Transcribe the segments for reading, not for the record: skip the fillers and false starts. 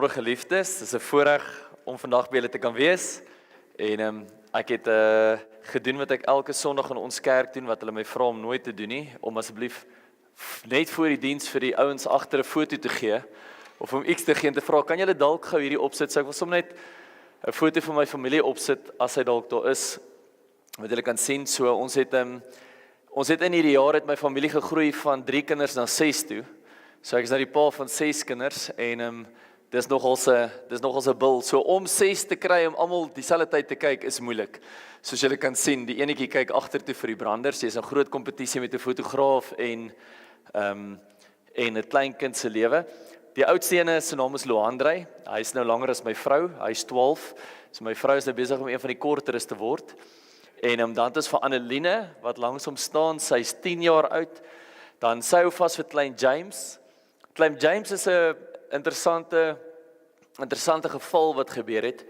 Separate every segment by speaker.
Speaker 1: Goeiemôre geliefdes, dit is 'n voorreg om vandag by julle te kan wees. En ek het gedoen wat ek elke Sondag in ons kerk doen, wat hulle my vra om nooit te doen nie, om asseblief net voor die diens vir die ouens agter 'n foto te gee, of om iets te gee en te vra, kan julle dalk gou hierdie opsit, so ek wil sommer net 'n foto van my familie opsit, as hy dalk daar is, wat julle kan sien. So ons het in hierdie jaar het my familie gegroei van 3 kinders na 6 toe. So ek is nou die pa van 6 kinders en dis nogals 'n bil. So om 6 te kry om almal dieselfde tyd te kyk is moeilik. Soos julle kan sien, die enetjie kyk agtertoe vir die branders. Dis 'n groot kompetisie met 'n fotograaf en 'n kleinkind se lewe. Die oudste ene se naam is Loandrey. Hy is nou langer as my vrou. Hy's 12. So my vrou is nou besig om een van die korteres te word. En dan is vir Anneline wat langs hom staan. Sy's 10 jaar oud. Dan sy hou vas vir klein James. Klein James is 'n interessante geval wat gebeur het.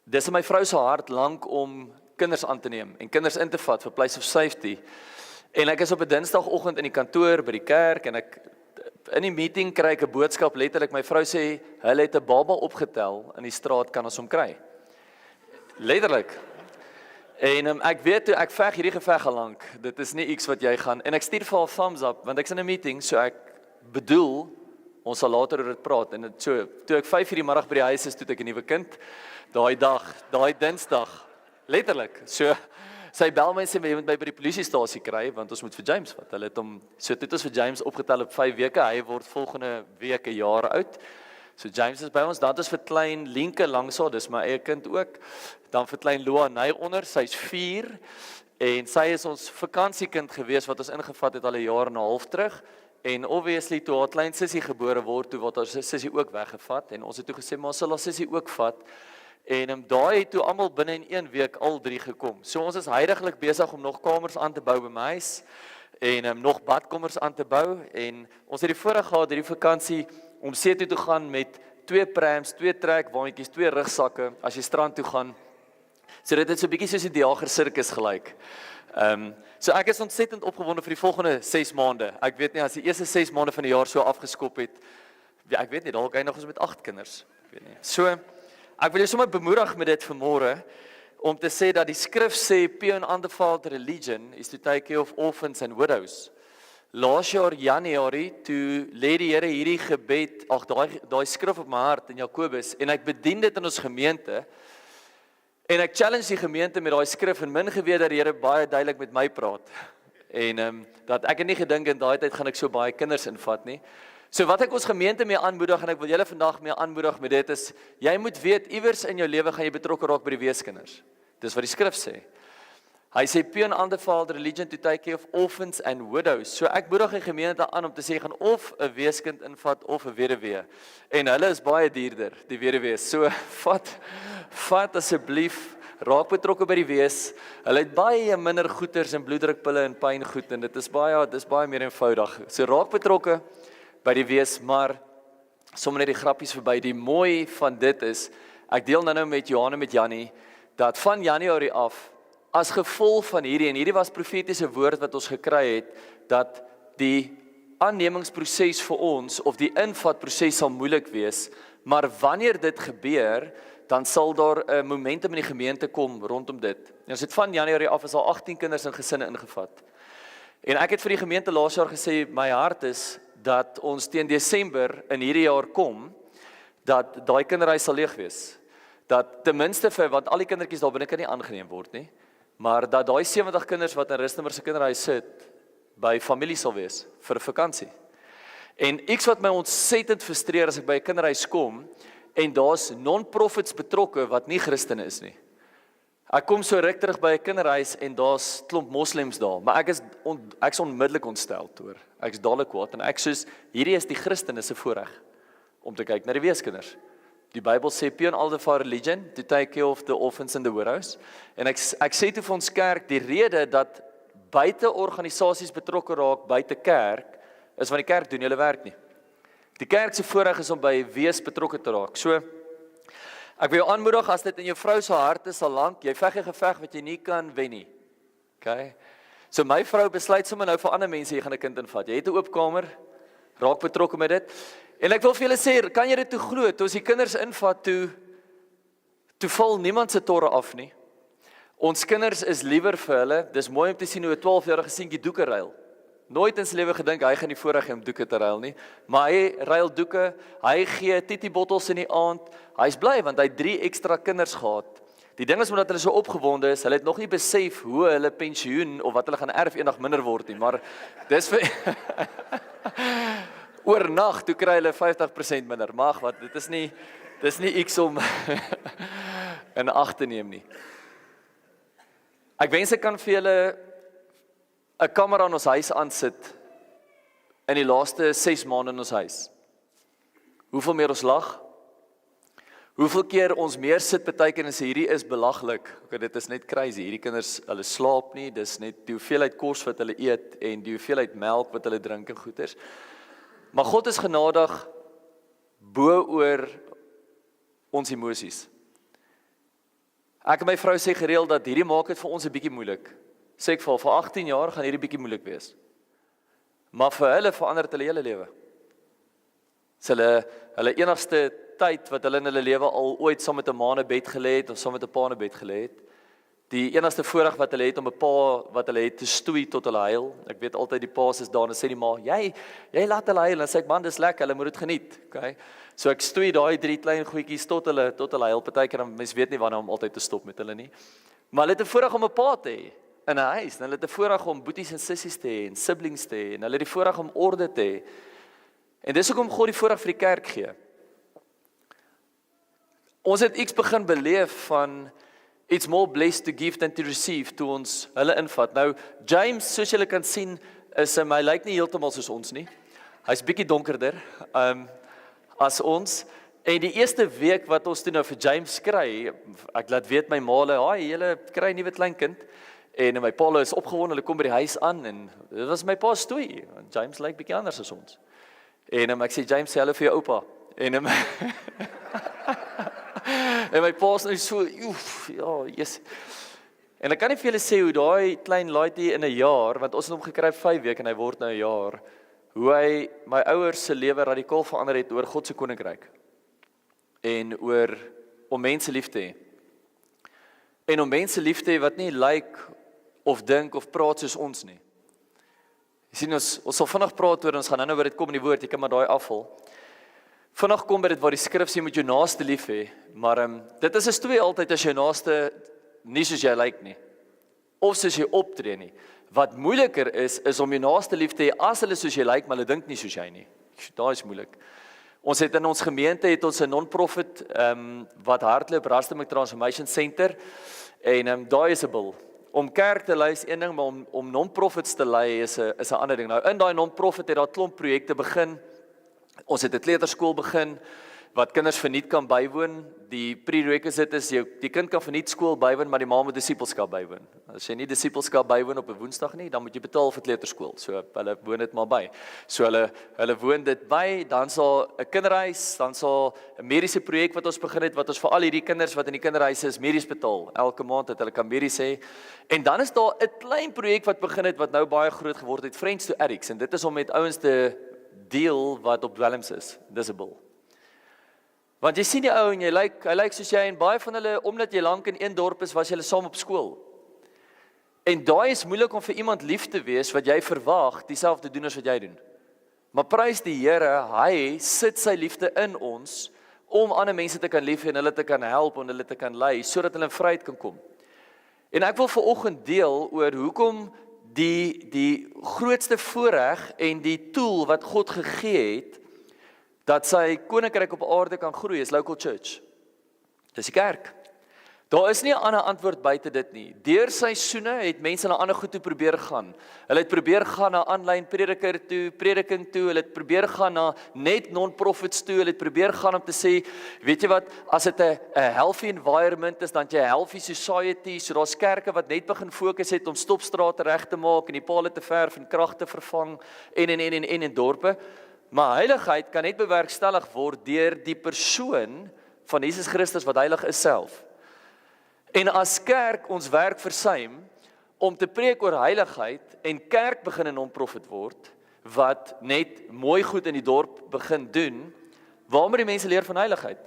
Speaker 1: Dis in my vrou se hart lank om kinders aan te neem en kinders in te vat vir place of safety. En ek is op 'n Dinsdagoggend in die kantoor by die kerk en in die meeting kry ek 'n boodskap letterlik. My vrou sê hulle het 'n baba opgetel in die straat, kan ons hom kry. Letterlik. En ek weet toe ek veg hierdie geveg al lank. Dit is nie iets wat jy gaan en ek stuur vir haar thumbs up want ek's in 'n meeting, so ek bedoel ons sal later oor dit praat. En so toe ek 5:00 die middag by die huis is, toe ek 'n nuwe kind. Daai Dinsdag, letterlik. So sy bel my en sê jy moet my by die polisiestasie kry want ons moet vir James vat. Hulle het hom so dit is vir James opgetel op 5 weke. Hy word volgende week 'n jaar oud. So James is by ons. Dan is vir klein Lienke Langsaal, dis my eie kind ook. Dan vir klein Loanay onder, sy's 4 en sy is ons vakansiekind gewees wat ons ingevat het al 'n jaar en 'n half terug. En obviously toe haar klein sussie gebore word, toe word haar sussie ook weggevat en ons het toe gesê maar ons sal haar sussie ook vat. En daai het toe almal binne in 1 week al 3 gekom. So ons is heidaglik besig om nog kamers aan te bou by my huis en nog badkamers aan te bou en ons het die voorreg gehad hierdie vakansie om see toe te gaan met 2 prams, 2 trekwaandjies, 2 rugsakke as jy strand toe gaan. So dit het so 'n bietjie soos die Jager sirkus gelyk. So ek is ontsettend opgewonde vir die volgende 6 maande. Ek weet nie as die eerste 6 maande van die jaar so afgeskop het. Ja, ek weet nie, dalk hy nog ons met 8 kinders. Ek weet nie. So ek wil jou sommer bemoedig met dit vanmôre om te sê dat die skrif sê pure and undefiled religion is to take care of orphans and widows. Laas jaar Januarie toe lê die Here hierdie gebed, daai skrif op my hart in Jakobus en ek bedien dit in ons gemeente. En ek challenge die gemeente met daai skrif en min geweet dat die Here baie duidelik met my praat. En dat ek het nie gedink in daai tyd gaan ek so baie kinders invat nie. So wat ek ons gemeente mee aanmoedig en ek wil julle vandag mee aanmoedig met dit is, jy moet weet iewers in jou lewe gaan jy betrokke raak by die weeskinders. Dis wat die skrif sê. Hy sê pure and undefiled religion to take care of orphans and widows. So ek moedig die gemeente aan om te sê gaan of 'n weeskind invat of 'n weduwee. En hulle is baie duurder, die weduwee. So vat asseblief, raak betrokke by die wees. Hulle het baie minder goeters en bloeddrukpille en pyngoed en dit is baie meer eenvoudig. So raak betrokke by die wees, maar sommer net die grappies verby. Die mooi van dit is, ek deel nou met Johan en met Jannie, dat van Januarie af as gevolg van hierdie, en hierdie was profetiese woord wat ons gekry het, dat die aannemingsproses vir ons, of die invatproses sal moeilik wees, maar wanneer dit gebeur, dan sal daar 'n momentum in die gemeente kom rondom dit. En ons het van Januarie af is al 18 kinders in gesinne ingevat. En ek het vir die gemeente laas jaar gesê, my hart is, dat ons teen Desember in hierdie jaar kom, dat daai kinderhuis sal leeg wees. Dat ten minste vir, want al die kindertjies daar binne kan nie aangeneem word nie, maar dat daai 70 kinders wat in Rustenburg se kinderhuis sit, by familie sal wees, vir 'n vakansie. En iets wat my ontsettend frustreer as ek by 'n kinderhuis kom, en daar's non-profits betrokke wat nie Christene is nie. Ek kom so ruk terug by 'n kinderhuis en daar's klomp moslems daar, maar ek is onmiddellik ontstel hoor. Ek is dadelik kwaad en ek soos hierdie is die Christene se voorreg om te kyk na die weeskinders. Die Bybel sê pure and undefiled religion to take care of the orphans and the widows. En ek sê toe vir ons kerk die rede dat buite organisasies betrokke raak buite kerk is want die kerk doen hulle werk nie. Die kerk se voorreg is om by wees betrokke te raak. So ek wil jou aanmoedig as dit in jou vrou se hart is al lank, jy veg 'n geveg wat jy nie kan wen nie. Okay? So my vrou besluit sommer nou vir ander mense jy gaan 'n kind invat. Jy het 'n oop kamer, raak betrokke met dit. En ek wil vir julle sê, kan jy dit toe glo, toe ons die kinders invat, toe val niemand se torre af nie. Ons kinders is liewer vir hulle, dis mooi om te sien hoe 'n 12-jarige seentjie doeke ruil. Nooit in sy lewe gedink hy gaan die voorreg hê om doeke te ruil nie, maar hy ruil doeke, hy gee titty bottels in die aand, hy's bly want hy het 3 ekstra kinders gehad. Die ding is omdat hulle so opgewonde is, hulle het nog nie besef hoe hulle pensioen of wat hulle gaan erf eendag minder word nie, maar dis vir oornag toe kry hulle 50% minder. Mag wat, dis nie iets om in ag te neem nie. Ek wens ek kan vir julle 'n kamera in ons huis aansit in die laaste 6 maande in ons huis. Hoeveel meer ons lag? Hoeveel keer ons meer sit partykeer en sê hierdie is belaglik. Okay, dit is net crazy. Hierdie kinders, hulle slaap nie, dis net die hoeveelheid kos wat hulle eet en die hoeveelheid melk wat hulle drink en goeters. Maar God is genadig bo oor ons emosies. Ek en my vrou sê gereeld dat hierdie maak dit vir ons 'n bietjie moeilik. Sê ek vir 18 jaar gaan hierdie bietjie moeilik wees. Maar vir hulle verander dit hulle hele lewe. Dis hulle enigste tyd wat hulle in hulle lewe al ooit saam met 'n ma in 'n bed gelê het of saam met 'n pa in 'n bed gelê het. Die enigste voorreg wat hulle het om 'n pa wat hulle het te stoei tot hulle huil. Ek weet altyd die pa's is daar en sê die ma, jy laat hulle huil en sê ek man dis lekker, hulle moet dit geniet. Okay? So ek stoei daai 3 klein goedjies tot hulle huil. Partykeer dan mens weet nie wanneer om altyd te stop met hulle nie. Maar hulle het 'n voorreg om 'n pa te hê in 'n huis. En hulle het 'n voorreg om boeties en sissies te hê en siblings te hê en hulle het die voorreg om orde te hê. En dis hoekom God die voorreg vir die kerk gee. Ons het iets begin beleef van it's more blessed to give than to receive toe ons hulle invat. Nou James, soos julle kan sien, is hy lyk nie heeltemal soos ons nie. Hy's bietjie donkerder as ons. En die eerste week wat ons toe nou vir James kry, ek laat weet my maale, "Haai, julle kry 'n nuwe kleinkind." En my pa is opgewonde, hulle kom by die huis aan en dit was my pa stoei. James lyk bietjie anders as ons. En ek sê James, sê hallo vir jou oupa. En en my pa is nou so, ja, yes. En ek kan nie vir julle sê hoe daai klein laaitjie in 'n jaar, want ons het hom gekry 5 weke en hy word nou 'n jaar, hoe hy my ouers se lewe radikaal verander het oor God se koninkryk. En oor om mense lief te hê. En om mense lief te hê wat nie lyk of dink of praat soos ons nie. Jy sien ons sal vinnig praat oor, ons gaan nou by dit kom in die woord, jy kan maar daai afval. Vinnig kom by dit waar die skrif sê, jy moet jou naaste lief hê, maar dit is 'n storie altyd as jou naaste nie soos jy lyk nie, of soos jy optree nie. Wat moeiliker is om jou naaste lief te hê as hulle soos jy lyk, maar hulle dink nie soos jy nie. Daai is moeilik. Ons het in ons gemeente het ons 'n non-profit wat hardloop, Rustenburg Transformation Center, en daai is 'n bil. Om kerk te lei is een ding, maar om non-profits te lei is 'n ander ding. Nou in daai non-profit het daar klomp projekte begin. Ons het 'n kleuterskool begin wat kinders verniet kan bywoon. Die prerequisite is die kind kan verniet skool bywoon, maar die ma moet disipelskap bywoon. As jy nie disipelskap bywoon op 'n Woensdag nie, dan moet jy betaal vir kleuterskool. So hulle woon dit maar by. So hulle woon dit by, dan sal 'n kinderhuis, dan sal 'n mediese projek wat ons begin het wat ons vir al hierdie kinders wat in die kinderhuise is medies betaal. Elke maand dat hulle kan medies hê. En dan is daar 'n klein projek wat begin het wat nou baie groot geword het, Friends to Addicts, en dit is om met ouens te deel wat op dwelms is. Dis 'n bil. Want jy sien die ou en hy lyk soos jy en baie van hulle, omdat jy lank in een dorp is, was julle saam op skool. En daai is moeilik om vir iemand lief te wees wat jy verwag dieselfde doen as wat jy doen. Maar prys die Here, hy sit sy liefde in ons om ander mense te kan lief hê en hulle te kan help en hulle te kan lei sodat hulle in vryheid kan kom. En ek wil vanoggend deel oor hoekom die grootste voorreg en die tool wat God gegee het dat sy koninkryk op aarde kan groei, is local church. Dis die kerk. Daar is nie 'n ander antwoord buite dit nie. Deur seisoene het mense na ander goed toe probeer gaan. Hulle het probeer gaan na aanlyn prediking toe, hulle het probeer gaan na net non-profits toe, hulle het probeer gaan om te sê, weet jy wat, as dit 'n healthy environment is, dan jy 'n healthy society, so daar's kerke wat net begin fokus het om stopstrate reg te maak en die pale te verf en krag te vervang en in dorpe. Maar heiligheid kan net bewerkstellig word deur die persoon van Jesus Christus wat heilig is self. En as kerk ons werk versuim om te preek oor heiligheid en kerk begin 'n non-profit word, wat net mooi goed in die dorp begin doen, waar moet die mense leer van heiligheid?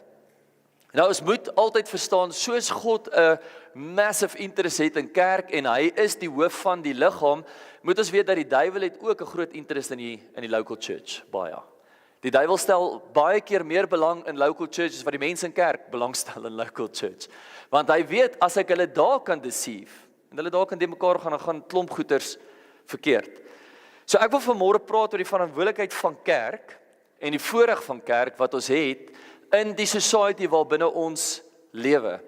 Speaker 1: Nou, ons moet altyd verstaan, soos God 'n massive interest het in kerk en hy is die hoof van die liggaam, moet ons weet dat die duiwel het ook 'n groot interest in die local church, baie. Die duiwel stel baie keer meer belang in local churches wat die mense in kerk belangstel in local church. Want hy weet, as ek hulle daar kan deceive, en hulle daar kan die mekaar gaan klomp goeters verkeerd. So ek wil vanmôre praat oor die verantwoordelikheid van kerk, en die voorreg van kerk wat ons het, in die society waarbinne ons lewe.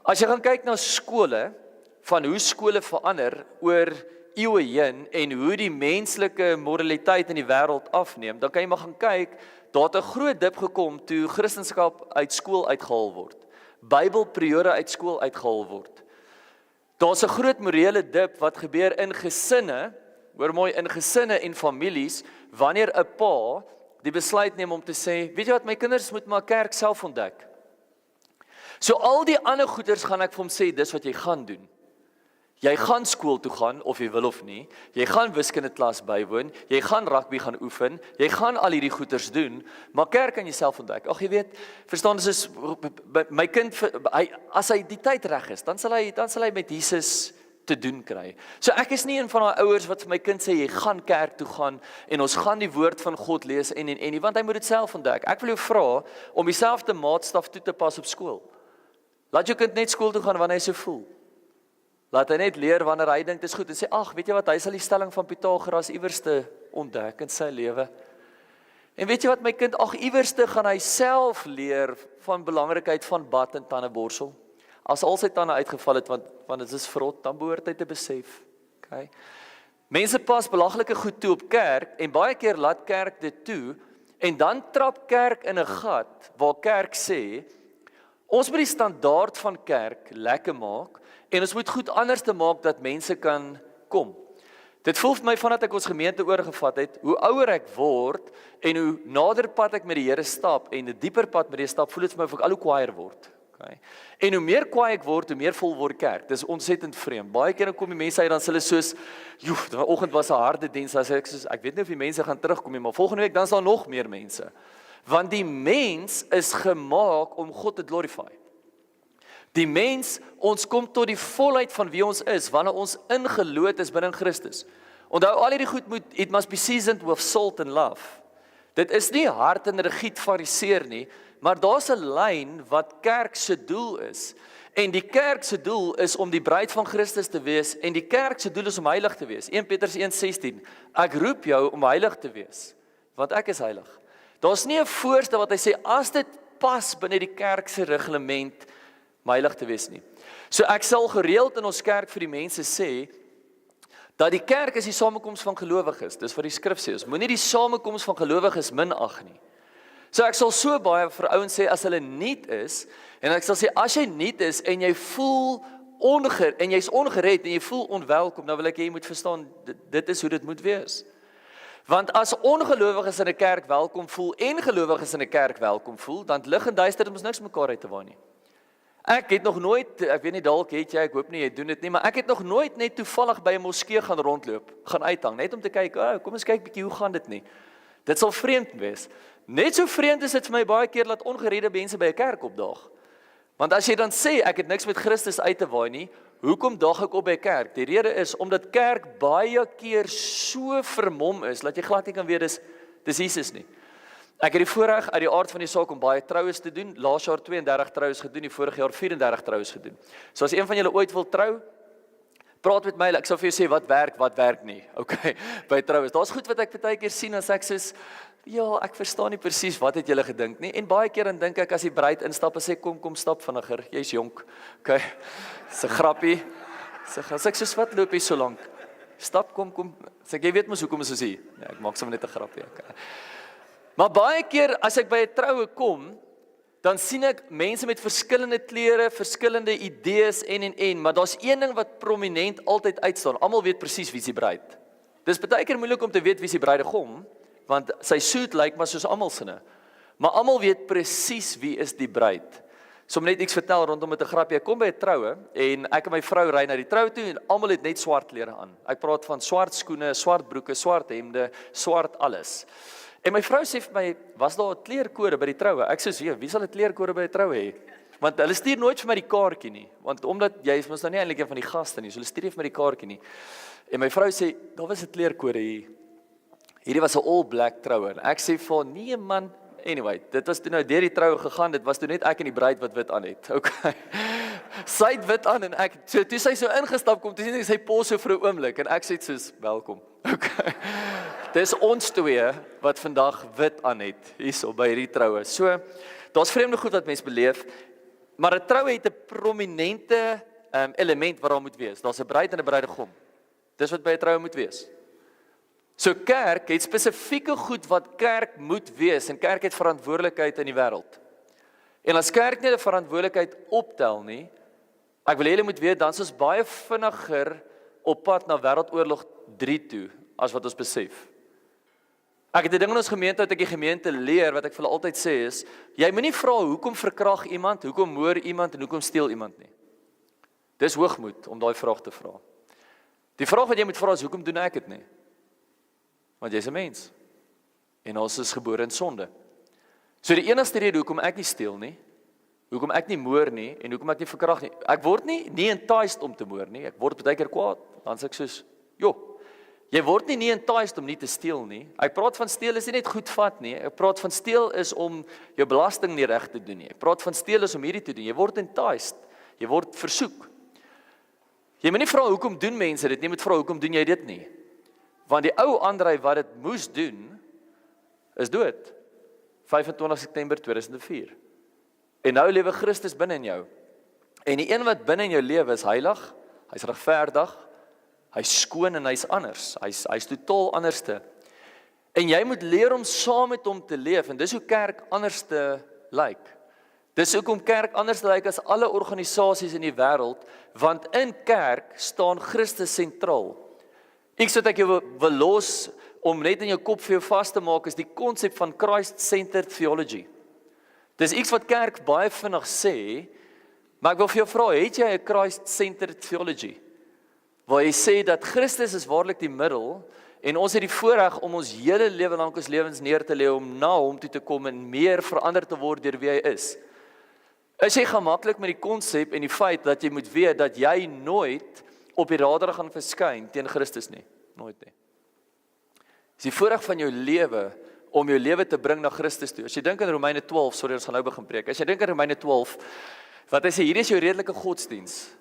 Speaker 1: As jy gaan kyk na skole, van hoe skole verander oor eeue heen en hoe die menslike moraliteit in die wêreld afneem, dan kan jy maar gaan kyk, daar het 'n groot dip gekom toe Christendom uit skool uitgehaal word. Bybelperiode uit skool uitgehaal word. Daar's 'n groot morele dip wat gebeur in gesinne, hoor mooi, in gesinne en families, wanneer 'n pa die besluit neem om te sê, weet jy wat, my kinders moet maar kerk self ontdek. So al die ander goeders gaan ek vir hom sê, dis wat jy gaan doen. Jy gaan skool toe gaan, of jy wil of nie, jy gaan wiskunde klas bywoon, jy gaan rugby gaan oefen, jy gaan al hierdie goeders doen, maar kerk kan jy self ontdek. Ag jy weet, verstaan, dis is, my kind, as hy die tyd reg is, dan sal hy met Jesus te doen kry. So ek is nie een van daai ouers wat vir my kind sê, jy gaan kerk toe gaan, en ons gaan die woord van God lees, en nie, want hy moet dit self ontdek. Ek wil jou vra, om dieselfde maatstaf toe te pas op skool. Laat jou kind net skool toe gaan, wanneer hy so voel. Laat hy net leer, wanneer hy dink, dit is goed, en sê, ag, weet jy wat, hy sal die stelling van Pythagoras iewerste ontdek in sy lewe. En weet jy wat, my kind, ag, iewerste gaan hy self leer, van belangrikheid van bad en tandeborsel. As al sy tande uitgeval het, want dit is vrot, dan behoort hy te besef. Okay. Mense pas belaglike goed toe op kerk, en baie keer laat kerk dit toe, en dan trap kerk in 'n gat, waar kerk sê, ons moet die standaard van kerk lekker maak, en ons moet goed anders te maak, dat mense kan kom. Dit voel vir my, vandat ek ons gemeente oorgevat het, hoe ouer ek word, en hoe nader pad ek met die Here stap, en 'n dieper pad met die stap, voel dit vir my of ek al hoe kwaaier word. Okay. En hoe meer kwaai ek word, hoe meer vol word kerk. Dis ontsettend vreemd. Baie keer kom die mense uit, dan sê hulle soos, joe, vanoggend was 'n harde diens, dan sê ek weet nie of die mense gaan terugkom nie, maar volgende week dan is daar nog meer mense. Want die mens is gemaak om God te glorify. Die mens, ons kom tot die volheid van wie ons is, wanneer ons ingeloot is binne Christus. Onthou, al hierdie goed it must be seasoned with salt and love. Dit is nie hard en rigied fariseer nie, maar daar's 'n lyn wat kerk se doel is. En die kerk se doel is om die bruid van Christus te wees, en die kerk se doel is om heilig te wees. 1 Petrus 1:16, ek roep jou om heilig te wees, want ek is heilig. Daar's nie 'n voorstel wat hy sê, as dit pas binne die kerk se reglement, om heilig te wees nie. So ek sal gereeld in ons kerk vir die mense sê, dat die kerk is die samekoms van gelowiges, dis wat die skrif sê, ons moenie die samekoms van gelowiges minag nie. So ek sal so baie vir ouens sê, as hulle nuut is, en ek sal sê, as jy nuut is, en jy voel en jy's ongered, en jy voel onwelkom, dan wil ek jy moet verstaan, dit is hoe dit moet wees. Want as ongelowiges in 'n kerk welkom voel, en gelowiges in 'n kerk welkom voel, dan lig en duister ons niks mekaar uit te waai nie. Ek het nog nooit, ek weet nie, dalk het jy, ek hoop nie jy doen dit nie, maar ek het nog nooit net toevallig by 'n moskee gaan rondloop, gaan uithang, net om te kyk, kom ons kyk bietjie, hoe gaan dit nie? Dit sal vreemd wees. Net so vreemd is dit vir my baie keer, dat ongeredde mense by 'n kerk opdaag. Want as jy dan sê, ek het niks met Christus uit te waai nie, hoekom daag ek op by 'n kerk? Die rede is, omdat kerk baie keer so vermom is, dat jy glad nie kan weet, dis Jesus nie. Ek het die voorreg uit die aard van die saak om baie troues te doen, laas jaar 32 troues gedoen, die vorige jaar 34 troues gedoen. So as een van julle ooit wil trou, praat met my, ek sal vir jou sê, wat werk nie, okay, by troues. Daar's goed wat ek baie keer sien, as ek soos, ja, ek verstaan nie presies wat het julle gedink nie, en baie keer dan dink ek, as die bruid instap en sê, kom stap vinniger, jy's jonk, okay, dis 'n grappie, as ek soos, wat loop jy so lank, stap, kom, sê ek, jy weet mos hoekom is ons hier, ja, ek maak sommer net 'n grappie, okay. Maar baie keer, as ek by 'n troue kom, dan sien ek mense met verskillende klere, verskillende idees en, maar daar's een ding wat prominent altyd uitstaan, almal weet presies wie is die bruid. Dis baie keer moeilik om te weet wie is die bruidegom, want sy suit lyk maar soos almal sinne, maar almal weet presies wie is die bruid. So om net iets vertel rondom met 'n grapjie. Ek kom by 'n troue en ek en my vrou ry na die troue toe en almal het net swart klere aan. Ek praat van swart skoene, swart broeke, swart hemde, swart alles. En my vrou sê vir my, was daar 'n kleurkode by die troue? Ek sê, wie sal 'n kleurkode by 'n troue hê? Want hulle stuur nooit vir my die kaartjie nie, want omdat jy is mos nou nie eintlik een van die gaste nie, so hulle stuur nie vir my die kaartjie nie. En my vrou sê, daar was 'n kleurkode hier. Hierdie was 'n all black troue. En ek sê vir haar, nee man, anyway, dit was toe nou deur die troue gegaan, dit was toe net ek en die bruid wat wit aan het. Okay. Sy het wit aan en ek, so toe sy so ingestap kom, toe sien ek sy pos so vir 'n oomblik en ek sê soos, welkom. Okay. Dis ons twee wat vandag wit aan het, hierso by hierdie troue. So, daar's vreemde goed wat mense beleef, maar 'n troue het 'n prominente element wat daar moet wees. Daar's 'n bruid en 'n bruidegom. Dis wat by 'n troue moet wees. So kerk het spesifieke goed wat kerk moet wees, en kerk het verantwoordelikheid in die wêreld. En as kerk nie 'n verantwoordelikheid optel nie, ek wil julle moet weet, dan is ons baie vinniger op pad na wêreldoorlog 3 toe, as wat ons besef. Ek het 'n ding in ons gemeente wat ek die gemeente leer, wat ek vir hulle altyd sê is, jy moenie vra hoekom verkrag iemand, hoekom moord iemand en hoekom steel iemand nie. Dis hoogmoed om daai vraag te vra. Die vraag wat jy moet vra is, hoekom doen ek dit nie? Want jy's 'n mens. En ons is gebore in sonde. So die enigste rede hoekom ek nie steel nie, hoekom ek nie moord nie, en hoekom ek nie verkrag nie, ek word nie enticed om te moord nie, ek word baie keer kwaad, dan sê ek soos, jy word nie enticed om nie te steel nie. Ek praat van steel is nie net goed vat nie, ek praat van steel is om jou belasting nie reg te doen nie, ek praat van steel is om hierdie te doen, jy word enticed, jy word versoek. Jy moet nie vra hoekom doen mense dit nie, jy moet vra hoekom doen jy dit nie. Want die ou Andrei wat dit moes doen, is dood. 25 September 2004. En nou lewe Christus binne in jou. En die een wat binne in jou lewe is heilig, hy's regverdig, hy's skoon en hy's anders. Hy's totaal anderste. En jy moet leer om saam met hom te leef, en dis hoe kerk anderste lyk. Dis hoekom kerk anders lyk as alle organisasies in die wêreld, want in kerk staan Christus sentraal. Iets wat ek jou wil los om net in jou kop vir jou vas te maak is die konsep van Christ-centered theology. Dis iets wat kerk baie vinnig sê, maar ek wil vir jou vra, het jy 'n Christ-centered theology? Waar jy sê dat Christus is waarlik die middel en ons het die voorreg om ons hele lewe lank ons lewens neer te lê om na hom toe te kom en meer verander te word deur wie hy is. Is jy gemaklik met die konsep en die feit dat jy moet weet dat jy nooit op die radar gaan verskyn teen Christus nie? Nooit nie. Dis die voorreg van jou lewe om jou lewe te bring na Christus toe. As jy dink aan Romeine 12, sorry, ons gaan nou begin preek. As jy dink aan Romeine 12, wat hy sê, hier is jou redelike godsdiens,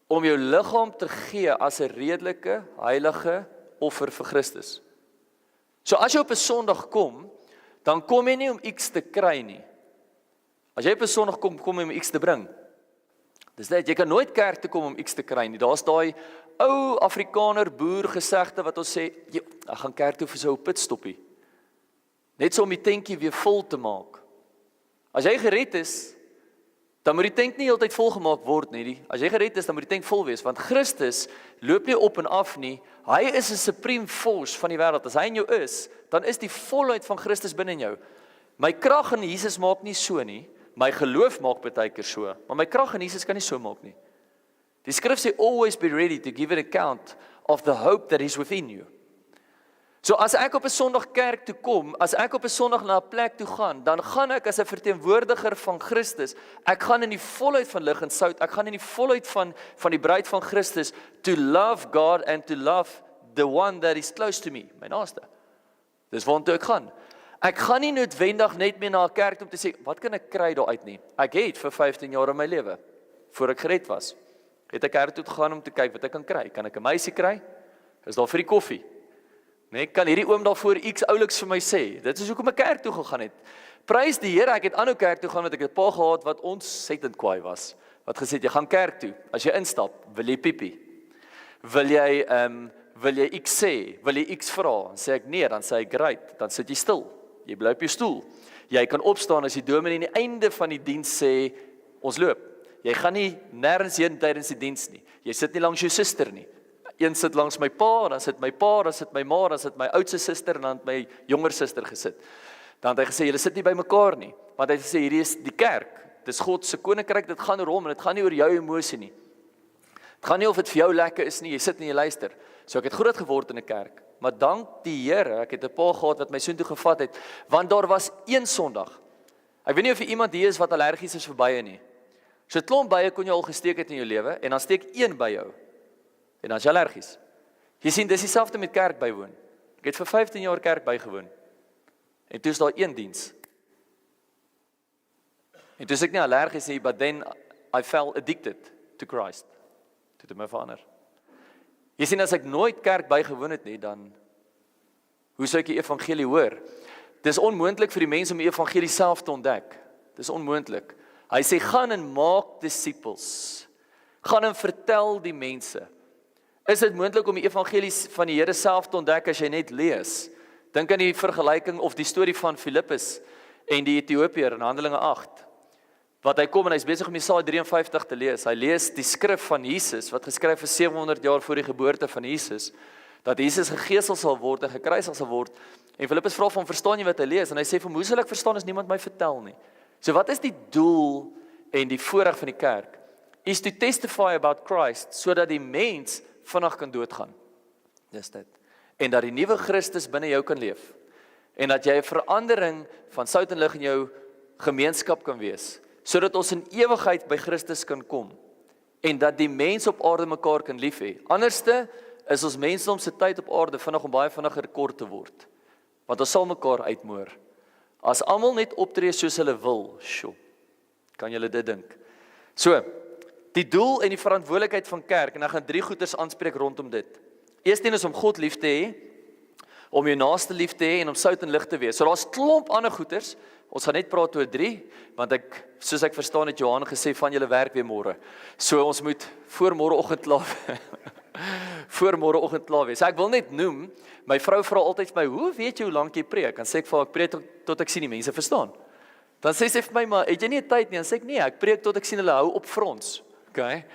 Speaker 1: om jou liggaam te gee as 'n redelike, heilige offer vir Christus. So as jy op 'n Sondag kom, dan kom jy nie om iets te kry nie. As jy op 'n Sondag kom, kom jy om iets te bring. Dis net, jy kan nooit kerk toe kom om iets te kry nie. Daar's daai ou Afrikaner boer gesegde wat ons sê, ek gaan kerk toe vir so 'n pitstoppie. Net so om die tankie weer vol te maak. As jy gered is, dan moet die tank nie heeltyd vol gemaak word nie. As jy gered is, dan moet die tank vol wees, want Christus loop nie op en af nie. Hy is 'n supreme force van die wêreld. As hy in jou is, dan is die volheid van Christus binne in jou. My krag in Jesus maak nie so nie. My geloof maak baie keer so, maar my krag in Jesus kan nie so maak nie. Die skrif sê, always be ready to give an account of the hope that is within you. So as ek op 'n Sondag kerk toe kom, as ek op 'n Sondag na 'n plek toe gaan, dan gaan ek as 'n verteenwoordiger van Christus, ek gaan in die volheid van lig en sout, ek gaan in die volheid van die bruid van Christus, to love God and to love the one that is close to me, my naaste. Dis waartoe ek gaan. Ek gaan nie noodwendig net meer na 'n kerk om te sê, wat kan ek kry daar uit nie? Ek het vir 15 jaar in my lewe, voor ek gered was, het ek kerk toe gegaan om te kyk wat ek kan kry. Kan ek 'n meisie kry? Is daar vir die koffie? Nee, kan hierdie oom daarvoor iets ouliks vir my sê? Dit is hoekom ek kerk toe gegaan het. Prys die Here, ek het aanhou kerk toe gaan, want ek het 'n pa gehad wat ontsettend kwaai was. Wat gesê het, jy gaan kerk toe, as jy instap, wil jy piepie? Wil jy iets sê? Wil jy iets vra? Dan sê ek nee, dan sê hy great, dan sit jy stil. Jy bly op jou stoel. Jy kan opstaan as die dominee aan die einde van die diens sê, ons loop. Jy gaan nie nêrens heen tydens die diens nie. Jy sit nie langs jou suster nie. Een sit langs my pa, dan sit my pa, dan sit my ma, dan sit my oudste suster en dan het my jonger suster gesit. Dan het hy gesê, julle sit nie by mekaar nie. Want hy het gesê, hierdie is die kerk. dis God se koninkryk, dit gaan oor hom, en dit gaan nie oor jou emosie nie. Dit gaan nie of dit vir jou lekker is nie, jy sit en jy luister. So ek het groot geword in 'n kerk, maar dank die Here, ek het 'n pa gehad wat my soontoe gevat het, want daar was een Sondag. Ek weet nie of jy iemand hier is wat allergies is vir bye nie. So 'n klomp bye kon jy al gesteek het in jou lewe, en dan steek een by jou, en dan is jy allergies. Jy sien, dis dieselfde met kerk bywoon. Ek het vir 15 jaar kerk bygewoon, en toe is daar een diens. En toe is ek nie allergies nie, but then I fell addicted to Christ. Toe het my verander. Jy sien, as ek nooit kerk bygewoon het nie, dan hoe sou ek die evangelie hoor? Dis onmoontlik vir die mense om die evangelie self te ontdek. Dis onmoontlik. Hy sê, gaan en maak disciples. Gaan en vertel die mense. Is dit moontlik om die evangelie van die Here self te ontdek as jy net lees? Dink aan die vergelyking of die storie van Filippus en die Ethiopiër in Handelinge 8. Wat hy kom en hy's besig om Jesaja 53 te lees. Hy lees die skrif van Jesus wat geskryf is 700 jaar voor die geboorte van Jesus, dat Jesus gegeesel sal word en gekruisig sal word. En Filippus vra van, verstaan jy wat hy lees? En hy sê, hoe sal ek verstaan as niemand my vertel nie? So wat is die doel en die voorreg van die kerk? Is to testify about Christ, sodat die mens vinnig kan doodgaan. Dis dit. En dat die nuwe Christus binne jou kan leef. En dat jy 'n verandering van sout en lig in jou gemeenskap kan wees, sodat ons in ewigheid by Christus kan kom, en dat die mens op aarde mekaar kan lief hê. Anderste is ons mensdom se tyd op aarde vinnig om baie vinniger kort te word, want ons sal mekaar uitmoor. As almal net optree soos hulle wil, kan julle dit dink? So, die doel en die verantwoordelikheid van kerk, en ek gaan 3 goeders aanspreek rondom dit. Eerstens is om God lief te hê, om jou naaste lief te hê en om sout en lig te wees. So daar's klomp ander goeders. Ons gaan net praat oor 3, want soos ek verstaan het Johan gesê van julle werk weer môre. So ons moet voor môreoggend klaar wees. Ek wil net noem, my vrou vra altyd vir my, hoe weet jy hoe lank jy preek? Dan sê ek vir haar, ek preek tot ek sien die mense verstaan. Dan sê sy vir my, maar het jy nie tyd nie? Dan sê ek, nee, ek preek tot ek sien hulle hou op frons. Okay?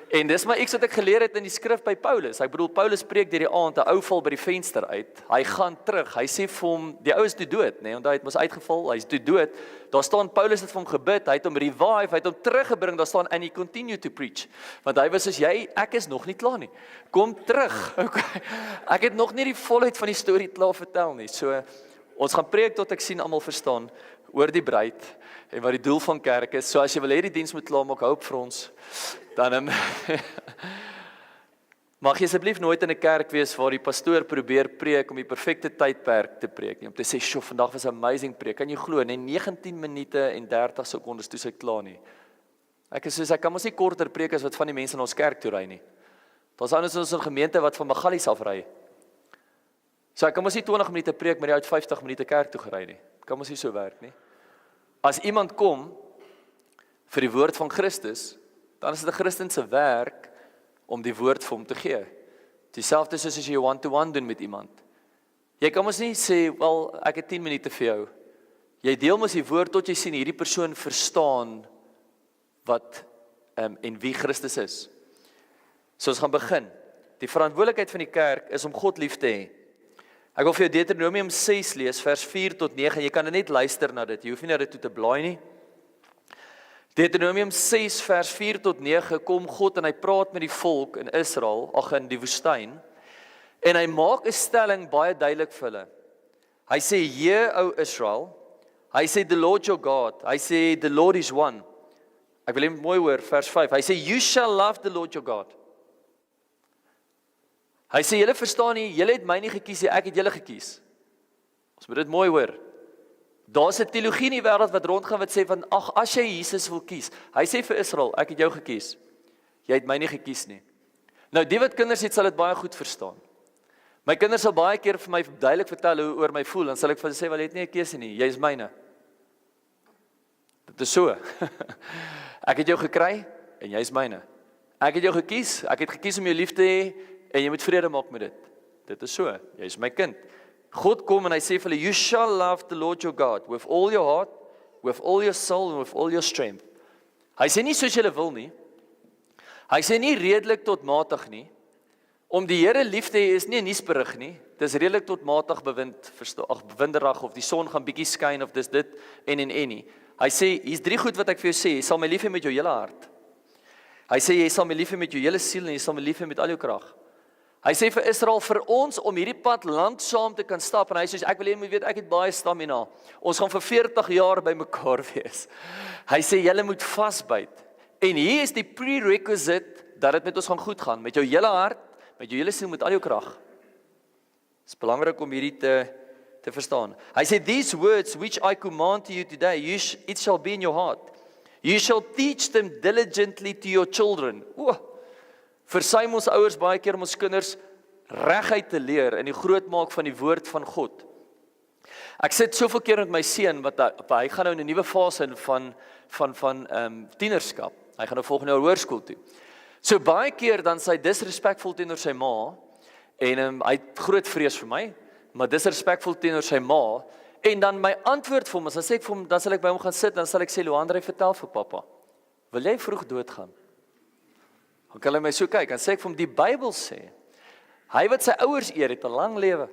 Speaker 1: En dis maar iets wat ek geleer het in die skrif by Paulus. Ek bedoel, Paulus preek deur die aand, 'n ou val by die venster uit. Hy gaan terug. Hy sê vir hom, die ou is toe dood, nee, onthou hy het mos uitgeval, hy's toe dood. Daar staan Paulus het vir hom gebid, hy het hom revive, hy het hom teruggebring. Daar staan and he continue to preach. Want hy was soos jy, ek is nog nie klaar nie. Kom terug. Okay. Ek het nog nie die volheid van die storie klaar vertel nie. So ons gaan preek tot ek sien almal verstaan oor die bruid en wat die doel van kerk is. So as jy wil hê die diens moet klaar maak, hoop vir ons. Dan mag jy asseblief nooit in 'n kerk wees waar die pastoor probeer preek om die perfekte tydperk te preek nie. Om te sê, "Sjoe, vandag was 'n amazing preek." Kan jy glo, net 19 minute en 30 sekondes toe sy klaar nie. Ek is soos, ek kan mos nie korter preek as wat van die mense in ons kerk toe ry nie. Daar's anders in ons gemeente wat van Magalies af ry. So ek kan mos nie 20 minute preek met die uit 50 minute kerk toe gery nie. Kan mos nie so werk nie. As iemand kom vir die woord van Christus, dan is dit 'n Christen se werk om die woord vir hom te gee. Dieselfde soos as jy one-to-one doen met iemand. Jy kan mos nie sê, wel, ek het 10 minute vir jou. Jy deel mos die woord tot jy sien hierdie persoon verstaan wat en wie Christus is. So ons gaan begin. Die verantwoordelikheid van die kerk is om God lief te hê. Ek wil vir jou Deuteronomium 6 lees, vers 4 tot 9. Jy kan net luister na dit. Jy hoef nie na dit toe te blaai nie. Deuteronomium 6 vers 4 tot 9 kom God en hy praat met die volk in Israel, in die woestyn, en hy maak 'n stelling baie duidelik vir hulle. Hy sê, "Hear, O Israel," hy sê, "The Lord your God," hy sê, "The Lord is one." Ek wil hom mooi hoor, vers 5. Hy sê, "You shall love the Lord your God." Hy sê, "Julle verstaan nie, julle het my nie gekies nie, ek het julle gekies." Ons moet dit mooi hoor. Daar's 'n teologie in die wêreld wat rondgaan wat sê van, ag, as jy Jesus wil kies. Hy sê vir Israel, ek het jou gekies. Jy het my nie gekies nie. Nou, die wat kinders het, sal dit baie goed verstaan. My kinders sal baie keer vir my duidelik vertel hoe oor my voel, dan sal ek vir hulle sê, wel, jy het nie 'n keuse nie, jy is myne. Dit is so. Ek het jou gekry, en jy is myne. Ek het jou gekies, ek het gekies om jou lief te hê, en jy moet vrede maak met dit. Dit is so, jy is my kind. God kom en hy sê vir hulle, "You shall love the Lord your God with all your heart, with all your soul and with all your strength." Hy sê nie soos julle wil nie. Hy sê nie redelik tot matig nie. Om die Here lief te hê is nie 'n nuusberig nie. Dis redelik tot matig bewinderig of die son gaan bietjie skyn of dis dit en nie. Hy sê, hier's 3 goed wat ek vir jou sê, jy sal my lief hê met jou hele hart. Hy sê, jy sal my lief hê met jou hele siel en jy sal my lief hê met al jou krag. Hy sê vir Israel, vir ons om hierdie pad lanksaam te kan stap, en hy sê, ek wil hê jy moet weet, ek het baie stamina. Ons gaan vir 40 jaar by mekaar wees. Hy sê, julle moet vasbyt. En hier is die prerequisite dat dit met ons gaan goed gaan, met jou hele hart, met jou hele siel, met al jou krag. Dit is belangrik om hierdie te verstaan. Hy sê, these words which I command to you today, it shall be in your heart. You shall teach them diligently to your children. Versuim ons ouers baie keer om ons kinders reguit te leer en die grootmaak van die woord van God. Ek sit soveel keer met my seun, wat hy gaan nou in 'n nuwe fase in van tienerskap. Hy gaan nou volgende jaar hoërskool toe. So baie keer dan sy disrespectful teenoor sy ma, en hy het groot vrees vir my, maar disrespectful teenoor sy ma, en dan my antwoord vir hom, dan sê ek vir hom, dan sal ek by hom gaan sit, dan sal ek sê, Loandre, vertel vir pappa, wil jy vroeg doodgaan? Dan kan hy my so kyk, dan sê ek vir hom, die Bybel sê, hy wat sy ouers eer, het 'n lang lewe.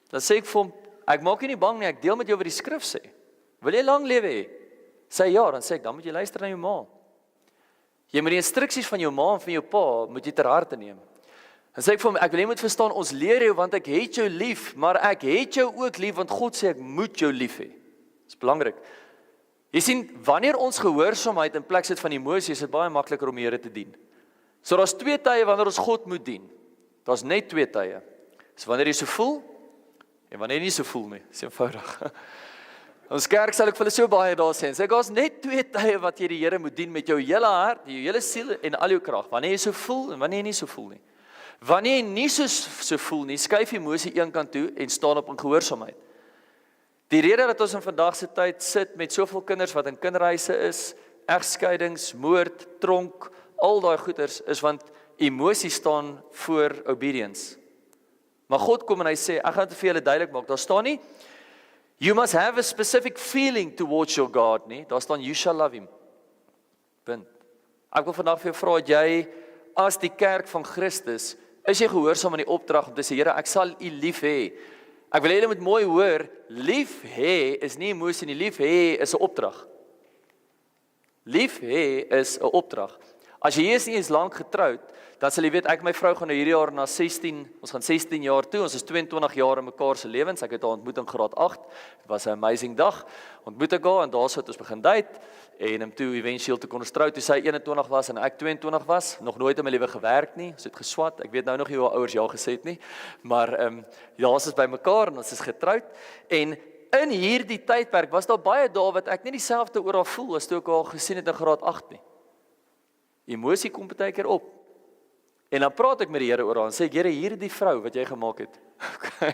Speaker 1: Dan sê ek vir hom, ek maak jou nie bang nie, ek deel met jou wat die skrif sê. Wil jy lang lewe hê? Sê ja, dan sê ek, dan moet jy luister na jou ma. Jy moet die instruksies van jou ma en van jou pa, moet jy ter harte neem. Dan sê ek vir hom, ek wil jy moet verstaan, ons leer jou, want ek het jou lief, maar ek het jou ook lief, want God sê, ek moet jou lief hê. Dis belangrik. Jy sien, wanneer ons gehoorsaamheid in plek sit van emosie, is dit baie makliker om die Here te dien. So daar's 2 tye wanneer ons God moet dien. Daar's net 2 tye. Dis wanneer jy so voel, en wanneer jy nie so voel nie. Dis eenvoudig. Ons kerk sal ek vir hulle so baie daar sê, en sê, daar's net 2 tye wat jy die Here moet dien, met jou hele hart, jou hele siel en al jou krag. Wanneer jy so voel, en wanneer jy nie so voel nie. Wanneer jy nie so voel nie, skuif emosie een kant toe, en staan op in gehoorsaamheid. Die rede dat ons in vandag se tyd sit met soveel kinders wat in kinderhuise is, egskeidings, moord, tronk, al daai goeters, is want emosie staan voor obedience. Maar God kom en hy sê, ek gaan dit vir julle duidelik maak, daar staan nie, you must have a specific feeling towards your God, nie, daar staan, you shall love him. Punt. Ek wil vandag vir jou vra, dat jy, as die kerk van Christus, is jy gehoorsaam aan die opdrag om te sê, Here, ek sal u lief hê. Ek wil julle moet mooi hoor, lief hê is nie emosie nie, lief hê is 'n opdrag. Lief hê is 'n opdrag. As jy nie eens lank getroud, dan sal jy weet, ek en my vrou gaan nou hierdie jaar na 16, ons gaan 16 jaar toe, ons is 22 jaar in mekaar se lewens, ek het haar ontmoet in graad 8, dit was 'n amazing dag, ontmoet ek haar, en daar het ons begin date, en toe eventueel toe kon ons trou, toe sy 21 was en ek 22 was, nog nooit in my lewe gewerk nie, ons het geswat, ek weet nou nog nie hoe haar ouers ja gesê het nie, maar ja, ons is by mekaar, en ons is getroud, en in hierdie tydperk was daar baie dae wat ek nie dieselfde oor haar voel, as toe ek haar gesien het in graad 8 nie. Emosie kom baie keer op. En dan praat ek met die Here oor haar en sê ek, Here, hier is die vrou wat jy gemaak het. Okay.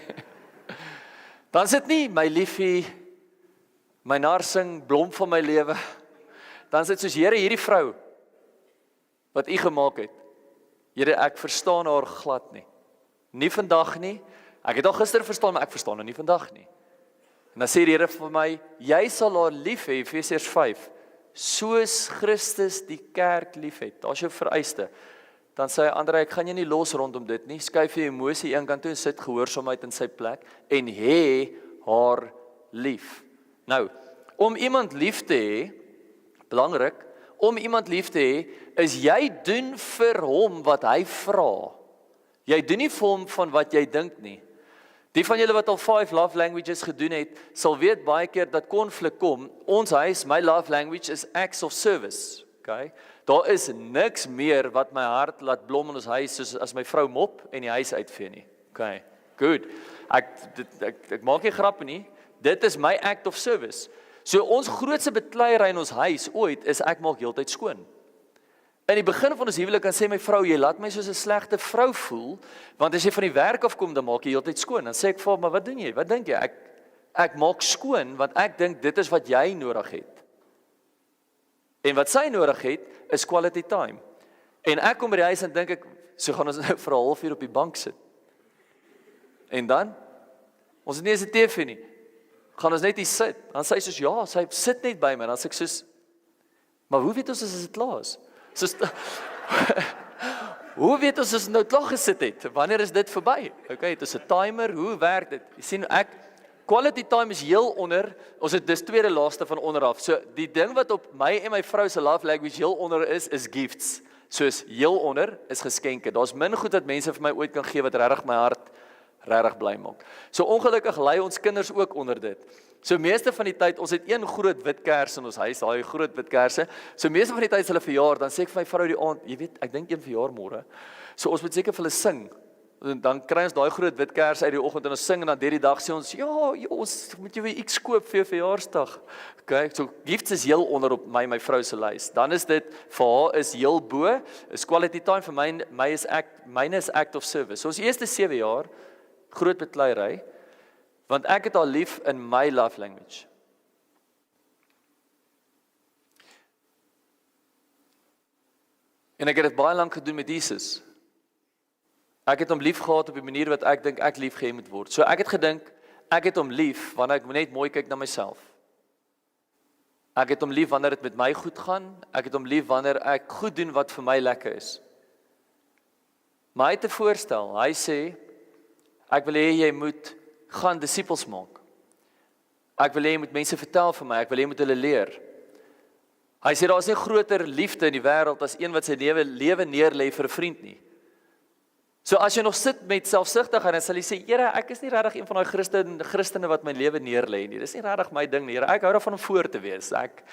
Speaker 1: Dan sit nie my liefie, my narsing, blom van my lewe. Dan sit soos, Here, hierdie vrou wat u gemaak het. Here, ek verstaan haar glad nie. Nie vandag nie. Ek het al gister verstaan, maar ek verstaan haar nie vandag nie. En dan sê die Here vir my, jy sal haar lief hê, Efesiërs 5. Soos Christus die kerk lief het, daar is jou vereiste, dan sê hy, André, ek gaan jy nie los rondom dit nie, skuif jy emosie een kant toe en sit gehoorsaamheid in sy plek, en hê haar lief. Nou, om iemand lief te hê, belangrik, om iemand lief te hê, is jy doen vir hom wat hy vra. Jy doen nie vir hom van wat jy dink nie. Die van julle wat al 5 love languages gedoen het, sal weet baie keer dat konflik kom. Ons huis, my love language is acts of service. Okay? Daar is niks meer wat my hart laat blom in ons huis, soos as my vrou mop en die huis uitvee nie. Okay, good. Ek maak nie grappe nie. Dit is my act of service. So ons grootste bekleierery in ons huis ooit, is ek maak heeltyd skoon. In die begin van ons huwelik kan sê my vrou, jy laat my soos 'n slegte vrou voel, want as jy van die werk afkom, dan maak jy heeltyd skoon. Dan sê ek vir haar, maar wat doen jy? Wat dink jy? Ek maak skoon, want ek dink dit is wat jy nodig het. En wat sy nodig het, is quality time. En ek kom by die huis en dink ek, so gaan ons nou vir 'n halfuur op die bank sit. En dan? Ons het nie eens 'n TV nie. Gaan ons net hier sit? Dan sê sy soos, ja, sy sit net by my. Dan sê ek soos, maar hoe weet ons as dit klaar is? Soos, hoe weet ons as nou klaar gesit het? Wanneer is dit verby? Okay, het ons 'n timer, hoe werk dit? Jy sien, ek quality time is heel onder, ons het dis tweede laaste van onderaf. So die ding wat op my en my vrou se love language heel onder is gifts. Soos heel onder is geskenke. Daar's min goed wat mense vir my ooit kan gee wat regtig my hart regtig bly maak. So ongelukkig lei ons kinders ook onder dit. So meeste van die tyd, ons het een groot wit kers in ons huis, daai groot wit kersse. So meeste van die tyd as hulle verjaar, dan sê ek vir my vrou die aand, jy weet, ek dink een verjaar môre. So ons moet seker vir hulle sing. En dan kry ons daai groot wit kers uit die oggend en ons sing en dan deur die dag sê ons, ja, ons moet jy weer X koop vir jou verjaarsdag. Okay, so gifts is heel onder op my vrou se lys. Dan is dit vir haar is heel bo, is quality time vir myne is act of service. So ons eerste 7 jaar groot bekleierery, want ek het haar lief in my love language. En ek het dit baie lank gedoen met Jesus. Ek het hom lief gehad op die manier wat ek dink ek lief gehad moet word. So ek het gedink, ek het hom lief wanneer ek net mooi kyk na myself. Ek het hom lief wanneer dit met my goed gaan. Ek het hom lief wanneer ek goed doen wat vir my lekker is. Maar hy het 'n voorstel. Hy sê, ek wil hê jy moet gaan disippels maak. Ek wil hê jy moet mense vertel van my. Ek wil hê jy moet hulle leer. Hy sê, daar is nie groter liefde in die wêreld as een wat sy lewe neerlê vir 'n vriend nie. So as jy nog sit met selfsugtigheid, dan sal jy sê, Here, ek is nie regtig een van daai Christene wat my lewe neerlê nie. Dis nie regtig my ding nie, Here. Ek hou daarvan om voor te wees. Ek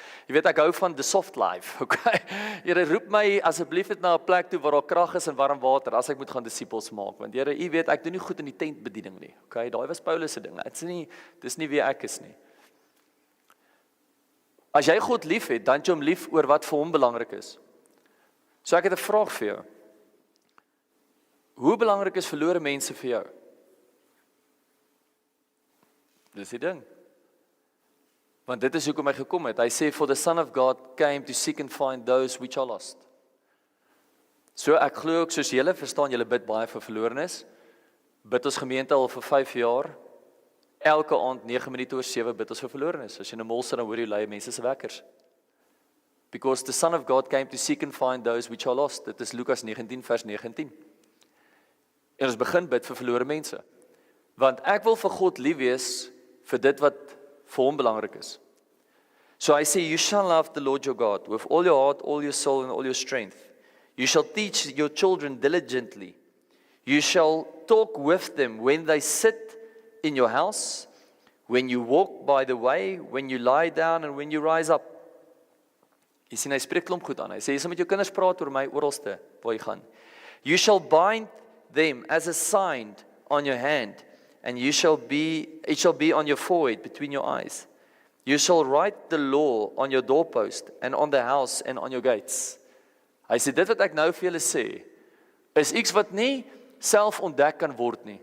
Speaker 1: hou van the soft life. Okay? Here, roep my asseblief net na 'n plek toe waar daar krag is en warm water as ek moet gaan disippels maak. Want Here, U weet, ek doen nie goed in die tentbediening nie. Okay? Daai was Paulus se ding. Dis nie wie ek is nie. As jy God lief het, dan jy hom lief oor wat vir hom belangrik is. So ek het 'n vraag vir jou. Hoe belangrik is verlore mense vir jou? Dis die ding. Want dit is hoekom hy gekom het. Hy sê, for the Son of God came to seek and find those which are lost. So ek glo ook soos julle, verstaan julle bid baie vir verlorenes. Bid ons gemeente al vir 5 jaar. Elke aand 9 minute oor 7 bid ons vir verlorenes. As jy in 'n mall sit, dan hoor jy lui mense se wekkers. Because the Son of God came to seek and find those which are lost. Dit is Lukas 19 vers 19. En ons begin bid vir verlore mense. Want ek wil vir God lief wees vir dit wat vir hom belangrik is. So I say, you shall love the Lord your God with all your heart, all your soul and all your strength. You shall teach your children diligently. You shall talk with them when they sit in your house, when you walk by the way, when you lie down and when you rise up. Jy sien, hy spreek klomp goed aan. Hy sê, jy sal met jou kinders praat oor my oralste waar jy gaan. You shall bind them as a sign on your hand, and it shall be on your forehead between your eyes. You shall write the law on your doorpost and on the house and on your gates. Hy sê, dit wat ek nou vir julle sê, is iets wat nie self ontdek kan word nie.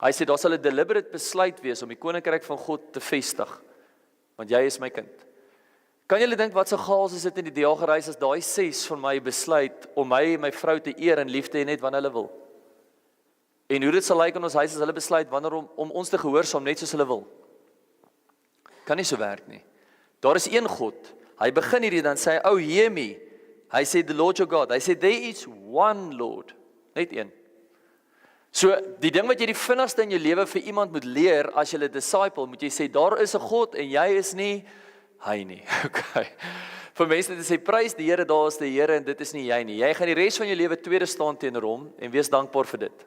Speaker 1: Hy sê, daar sal 'n deliberate besluit wees om die koninkryk van God te vestig, want jy is my kind. Kan julle dink wat so chaos is dit in die jagereis as daai 6 van my besluit om my en my vrou te eer en lief te hê net wanneer hulle wil? En hoe dit sal lyk in ons huis as hulle besluit wanneer om ons te gehoorsaam net soos hulle wil. Kan nie so werk nie. Daar is een God. Hy begin hierdie dan sê hy, oh hear me. Hy sê the Lord your God. Hy sê there is one Lord. Net een. So die ding wat jy die vinnigste in jou lewe vir iemand moet leer as jy 'n disciple, moet jy sê daar is 'n God en jy is nie hy nie. Okay. Vir mense te sê prys die Here, daar is die Here en dit is nie jy nie. Jy gaan die res van jou lewe tweede staan teenoor hom en wees dankbaar vir dit.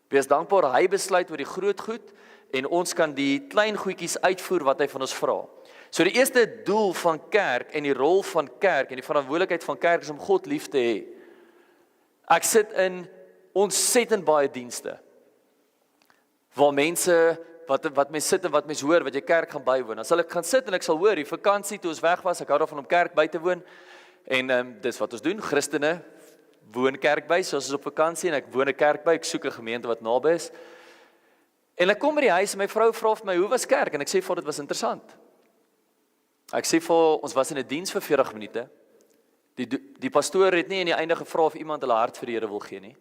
Speaker 1: Wees dankbaar, hy besluit oor die groot goed en ons kan die klein goedjies uitvoer wat hy van ons vra. So die eerste doel van kerk en die rol van kerk en die verantwoordelikheid van kerk is om God lief te hê. Ek sit in ontsettend baie dienste waar mense wat mense sit en wat mense hoor wat jy kerk gaan bywoon. Dan sal ek gaan sit en ek sal hoor die vakansie toe ons weg was, ek hou daarvan om kerk by te woon en dis wat ons doen. Christene woon kerk by, soos ons op vakansie en ek woon 'n kerk by, ek soek 'n gemeente wat naby is. En ek kom by die huis en my vrou vra vir my, hoe was kerk? En ek sê vir dit was interessant. Ek sê vir ons was in 'n diens vir 40 minute. Die pastoor het nie aan die einde gevra of iemand hulle hart vir die Here wil gee nie.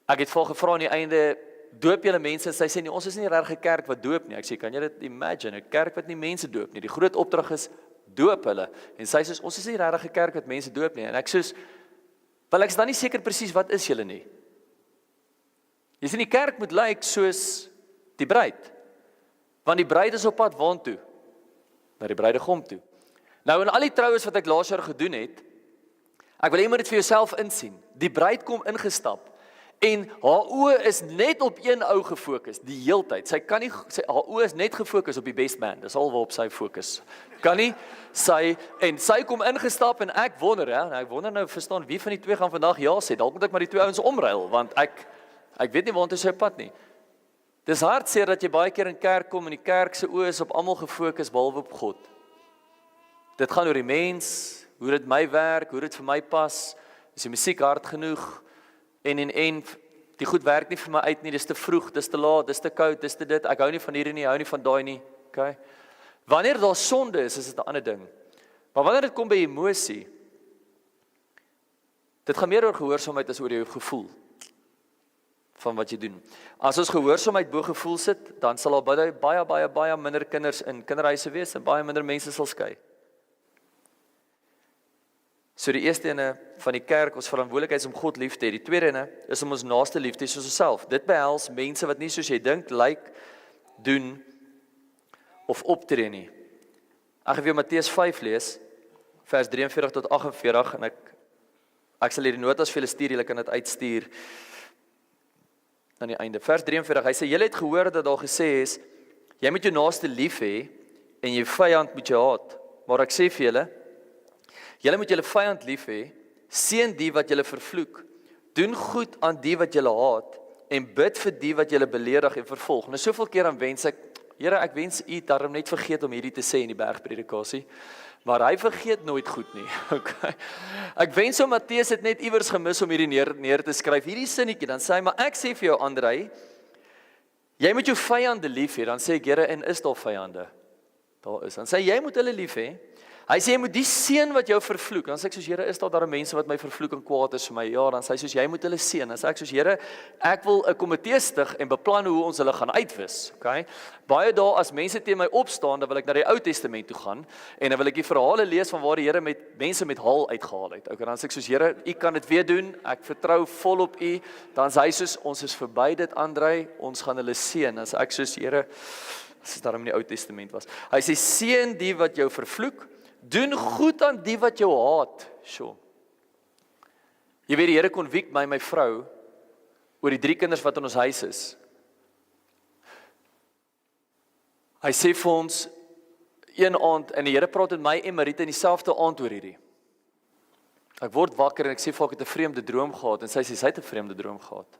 Speaker 1: Ek het vir gevra aan die einde, doop julle mense? En sy sê nie, ons is nie regtig 'n kerk wat doop nie. Ek sê, kan jy dit imagine, 'n kerk wat nie mense doop nie. Die groot opdrag is doop hulle. En sy sê, ons is nie regtig 'n kerk wat mense doop nie. En ek sê, wel ek is dan nie seker presies wat is julle nie. Jy sien die kerk moet lyk soos die bruid. Want die bruid is op pad waantoe? Na die bruidegom toe. Nou in al die troues wat ek laas jaar gedoen het, ek wil hê jy moet dit vir jouself insien. Die bruid kom ingestap en haar oë is net op een ou gefokus die heeltyd. Haar oë is net gefokus op die best man. Dis al waarop sy fokus. Kan nie sy kom ingestap en ek wonder nou verstaan wie van die twee gaan vandag ja sê. Dalk moet ek maar die twee ouens omruil want ek weet nie waartoe sy pad nie. Dis hartseer dat jy baie keer in kerk kom en die kerk se oë is op almal gefokus behalwe op God. Dit gaan oor die mens, hoe dit my werk, hoe dit vir my pas, is die musiek hard genoeg, en die goed werk nie vir my uit nie, dis te vroeg, dis te laat, dis te koud, dis te dit, ek hou nie van hierdie nie, hou nie van daai nie, okay? Wanneer daar sonde is dit 'n ander ding, maar wanneer dit kom by emosie, dit gaan meer oor gehoorsaamheid as oor jou gevoel, van wat jy doen. As ons gehoorsaamheid bo gevoel sit, dan sal daar baie minder kinders in kinderhuise wees, en baie minder mense sal skei. So die eerste ene van die kerk, ons verantwoordelikheid is om God lief te hê. Die tweede ene is om ons naaste lief te hê soos onsself. Dit behels mense wat nie soos jy dink, lyk, doen of optree nie. Ek gaan vir jou Matteus 5 lees, vers 43 tot 48 en ek sal hierdie notas vir julle stuur, julle kan dit uitstuur aan die einde. Vers 43, hy sê, julle het gehoor dat daar gesê is, jy moet jou naaste lief hê en jou vyand moet jy haat. Maar ek sê vir julle, julle moet julle vyand lief hê, seën die wat julle vervloek, doen goed aan die wat julle haat, en bid vir die wat julle beledig en vervolg. Nou soveel keer dan wens ek, Here, ek wens u daarom net vergeet om hierdie te sê in die bergpredikasie, maar hy vergeet nooit goed nie. Okay. Ek wens so Matteus het net iewers gemis om hierdie neer te skryf, hierdie sinnetjie, dan sê hy, maar ek sê vir jou Andrei, jy moet jou vyande lief hê, dan sê ek, Here, en is daar vyande? Daar is, dan sê jy moet hulle lief hê, hy sê, jy moet die seën wat jou vervloek, dan sê ek soos, Here, is daar mense wat my vervloek en kwaad is vir my, ja, dan sê hy soos, jy moet hulle seën, dan sê ek soos, Here, ek wil 'n komitee stig en beplan hoe ons hulle gaan uitwis, okay? Baie dae as mense teen my opstaan, dan wil ek na die Ou Testament toe gaan, en dan wil ek die verhale lees van waar die Here mense met haal uitgehaal het, okay, dan sê ek soos, Here, u kan dit weer doen, ek vertrou vol op u, dan sê hy soos, ons is verby dit, Andrei, ons gaan hulle seën, dan sê ek soos, Here, as dit daarom in die Ou Testament was, hy sê, seën die wat jou vervloek, doen goed aan die wat jou haat. Sjoe. Jy weet die Here konvik my vrou oor die 3 kinders wat in ons huis is. Hy sê vir ons een aand en die Here praat met my en Marita in dieselfde aand oor hierdie. Ek word wakker en ek sê vir haar ek het 'n vreemde droom gehad en sy sê sy het 'n vreemde droom gehad.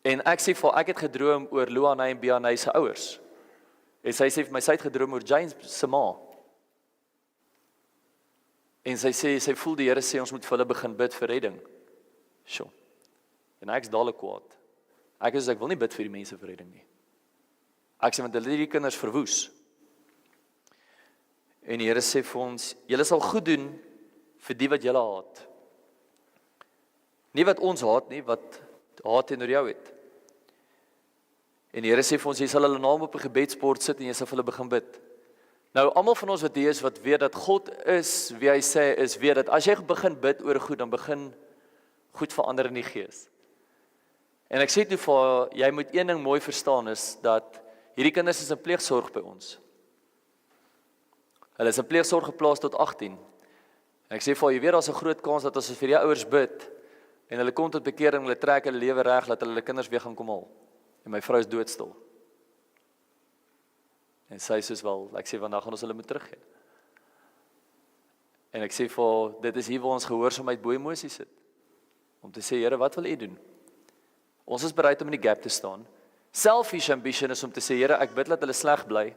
Speaker 1: En ek sê vir haar ek het gedroom oor Luanay en Bianay se ouers. En sy sê vir my sy het gedroom oor James se ma. En sy sê, sy voel die Here sê, ons moet vir hulle begin bid vir redding. Sjoe. En ek is dadelik kwaad. Ek wil nie bid vir die mense vir redding nie. Ek sê, want hulle het die kinders verwoes. En die Here sê vir ons, julle sal goed doen vir die wat julle haat. Nie wat ons haat nie, wat haat teenoor jou het. En die Here sê vir ons, jy sal hulle naam op 'n gebedsbord sit en jy sal vir hulle begin bid. Nou, almal van ons wat hier is, wat weet dat God is wie hy sê is, weet dat as jy begin bid oor goed, dan begin goed verander in die gees. En ek sê toe vir haar, jy moet een ding mooi verstaan is, dat hierdie kinders is in pleegsorg by ons. Hulle is in pleegsorg geplaas tot 18. En ek sê vir haar, jy weet, daar's 'n groot kans dat as ons vir die ouers bid, en hulle kom tot bekering, hulle trek hulle lewe reg, dat hulle kinders weer gaan kom haal. En my vrou is doodstil. En sy sê wel, ek sê vandag gaan ons hulle moet teruggee. En ek sê vir, dit is hier waar ons gehoorsaamheid bo emosie sit. Om te sê, Here, wat wil u doen? Ons is bereid om in die gap te staan. Selfish ambition is om te sê, Here, ek bid dat hulle sleg bly.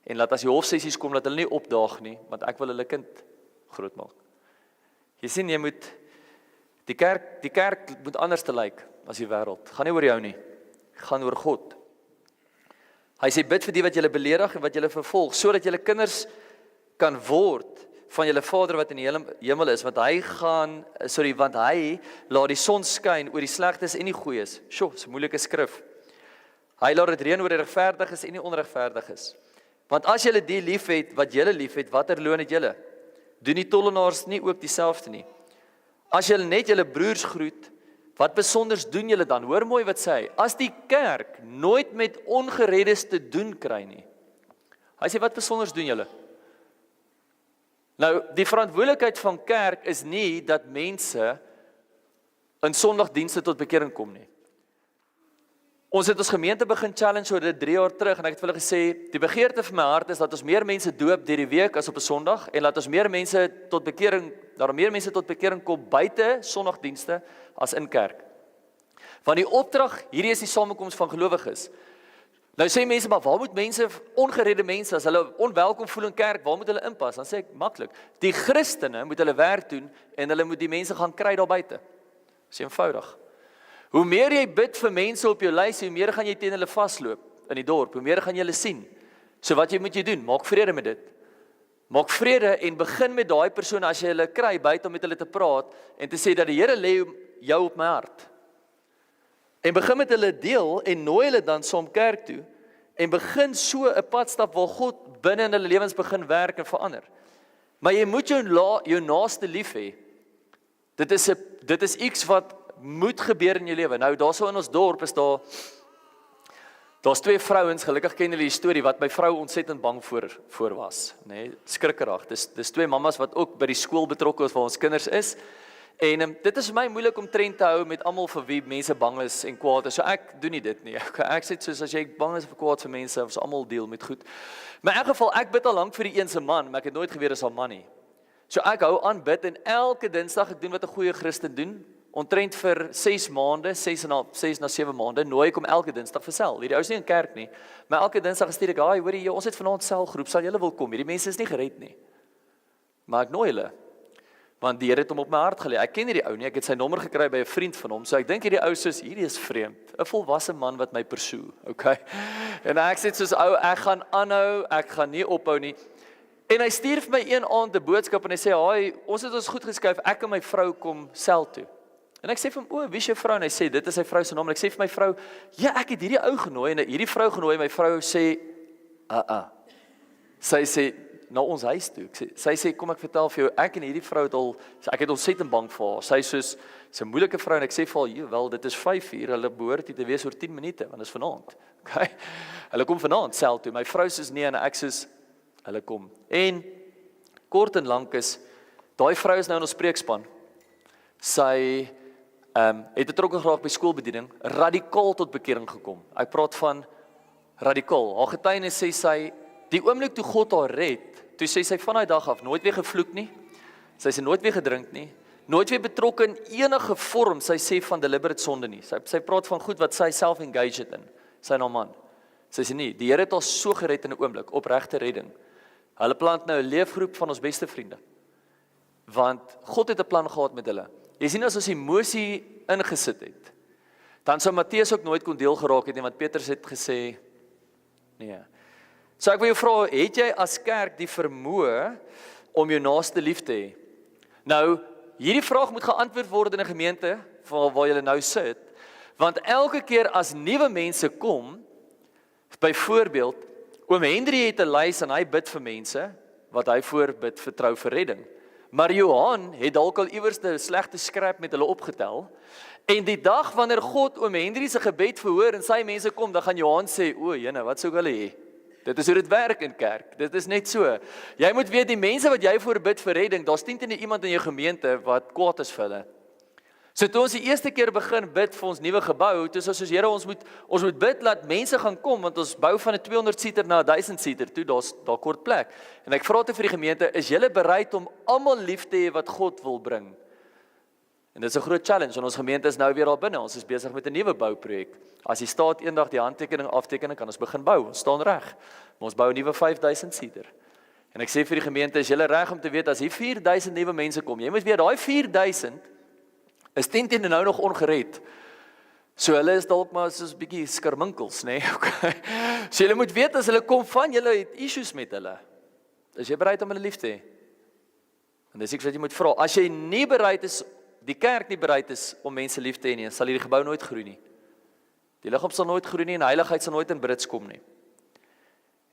Speaker 1: En laat as die hofsessies kom, dat hulle nie opdaag nie, want ek wil hulle kind grootmaak. Jy sien, jy moet, die kerk moet anders te lyk as die wêreld. Gaan nie oor jou nie, gaan oor God. Hy sê, bid vir die wat julle beledig en wat julle vervolg, sodat julle kinders kan word van julle Vader wat in die hemel is, want hy laat die son skyn oor die slegtes en die goeies. Sjoe, dis 'n moeilike skrif. Hy laat dit reën oor die regverdiges en die onregverdiges. Want as julle die liefhet wat julle liefhet, watter loon het julle? Doen die tollenaars nie ook dieselfde nie? As julle net julle broers groet, Wat besonders doen julle dan? Hoor mooi wat sê hy. As die kerk nooit met ongereddes te doen kry nie. Hy sê, wat besonders doen julle? Nou, die verantwoordelikheid van kerk is nie dat mense in Sondagdienste tot bekering kom nie. Ons het ons gemeente begin challenge oor dit 3 jaar terug en ek het vir hulle gesê, die begeerte van my hart is dat ons meer mense doop deur die week as op 'n Sondag en laat ons meer mense tot bekering, daar meer mense tot bekering kom buite Sondagdienste as in kerk. Want die opdrag, hierdie is die samekoms van gelowiges. Nou sê mense, maar waar moet mense, ongeredde mense, as hulle onwelkom voel in kerk, waar moet hulle inpas? Dan sê ek, maklik, die Christene moet hulle werk doen en hulle moet die mense gaan kry daar buite. Dis eenvoudig. Hoe meer jy bid vir mense op jou lys, hoe meer gaan jy teen hulle vasloop in die dorp, hoe meer gaan jy hulle sien. So wat moet jy doen? Maak vrede met dit. Maak vrede en begin met daai persone as jy hulle kry buite om met hulle te praat en te sê dat die Here lê jou op my hart. En begin met hulle deel en nooi hulle dan saam kerk toe en begin so 'n padstap waar God binne in hulle lewens begin werk en verander. Maar jy moet jou naaste lief hê. Dit is iets wat moet gebeur in jou lewe. Nou daarso in ons dorp is daar's 2 vrouens, gelukkig ken julle die storie wat my vrou ontsettend bang voor was, nê? Nee, skrikkerig. Dis 2 mammas wat ook by die skool betrokke is waar ons kinders is. En dit is vir my moeilik om tred te hou met almal vir wie mense bang is en kwaad is. So ek doen nie dit nie. Ek sê soos as jy bang is vir kwaad vir mense, ons almal deel met goed. Maar in elk geval, ek bid al lank vir die een se man, maar ek het nooit geweet as haar man nie. So ek hou aan bid en elke Dinsdag ek doen wat 'n goeie Christen doen. Omtrent vir 6 maande, 6 na 7 maande, nooi ek om elke Dinsdag vir sel. Hierdie ou is nie in kerk nie, maar elke Dinsdag stuur ek, "Haai, hoorie, ons het vanaand selgroep, sal julle wil kom? Hierdie mense is nie gered nie." Maar ek nooi hulle, want die Here het hom op my hart gelê. Ek ken hierdie ou nie, ek het sy nommer gekry by 'n vriend van hom, so ek dink hierdie ou soos, hierdie is vreemd, 'n volwasse man wat my pursue, okay? En ek sê soos, ou, ek gaan aanhou, ek gaan nie ophou nie. En hy stuur vir my een aand 'n boodskap en hy sê, "Haai, ons het ons goed geskuif, ek en my vrou kom sel toe." En ek sê vir hom, "O, wie is jou vrou?" En hy sê, "Dit is sy vrou se naam." En ek sê vir my vrou, "Ja, ek het hierdie ou genooi." En hierdie vrou genooi, my vrou sê, Sy sê, "Na ons huis toe." Sy sê, "Kom ek vertel vir jou, ek en hierdie vrou het al, ek het ontsettend bang vir haar. Sy is soos, sy 'n moeilike vrou." En ek sê vir haar, "Wel, dit is 5:00, hulle behoort hier te wees oor 10 minute, want dit is vanaand." Okay? Hulle kom vanaand sel toe. My vrou sê nee en ek sê hulle kom. En kort en lank is, daai vrou is nou in ons preekspan. Sy het betrokke geraak by skoolbediening, radikaal tot bekering gekom. Ek praat van radikaal. Haar getuienis sê sy, die oomblik toe God haar red, toe sê sy van daai dag af nooit weer gevloek nie. Sy sê nooit weer gedrink nie, nooit weer betrokke in enige vorm, sy sê van deliberate sonde nie. Sy praat van goed wat sy self engage het in, sy en haar man. Sy sê nie, die Here het haar so gered in 'n oomblik, opregte redding. Hulle plant nou 'n leefgroep van ons beste vriende. Want God het 'n plan gehad met hulle. Jy sien as ons emosie ingesit het, dan sou Matteus ook nooit kon deel geraak het nie, want Petrus het gesê, nee. So ek wil jou vra, het jy as kerk die vermoë om jou naaste lief te hê? Nou, hierdie vraag moet geantwoord word in 'n gemeente waar jy nou sit, want elke keer as nuwe mense kom, byvoorbeeld, oom Henry het 'n lys en hy bid vir mense, wat hy voorbid vertrou vir redding. Maar Johan het dalk al iewers 'n slegte skrap met hulle opgetel, en die dag wanneer God oom Henry se gebed verhoor en sy mense kom, dan gaan Johan sê, "O, jene, wat sou hulle hê?" Dit is hoe dit werk in kerk, dit is net so. Jy moet weet, die mense wat jy voorbid vir redding, daar's nie iemand in jou gemeente wat kwaad is vir hulle. So toe ons die eerste keer begin bid vir ons nuwe gebou, toe soos Here, ons moet bid laat mense gaan kom, want ons bou van 'n 200 seater na 'n 1000 seater toe, daar kort plek. En ek vra toe vir die gemeente, is julle bereid om almal lief te hê wat God wil bring? En dit is 'n groot challenge, want ons gemeente is nou weer daar binne, ons is besig met 'n nuwe bouprojek. As die staat eendag die handtekening afteken, kan ons begin bou, ons staan reg. Maar ons bou 'n nuwe 5000 seater. En ek sê vir die gemeente, is julle reg om te weet, as hier 4000 nuwe mense kom, jy moet weet, daai 4000 is 10 nou nog ongered. So hulle is dalk maar soos 'n bietjie skerminkels, nê? Okay. So julle moet weet, as hulle kom van, julle het issues met hulle. Is jy bereid om hulle lief te hê? En dis ek wat jy moet vra. As jy nie bereid is, die kerk nie bereid is om mense lief te hê nie, sal hierdie gebou nooit groei nie. Die liggaam sal nooit groei nie en heiligheid sal nooit in brits kom nie.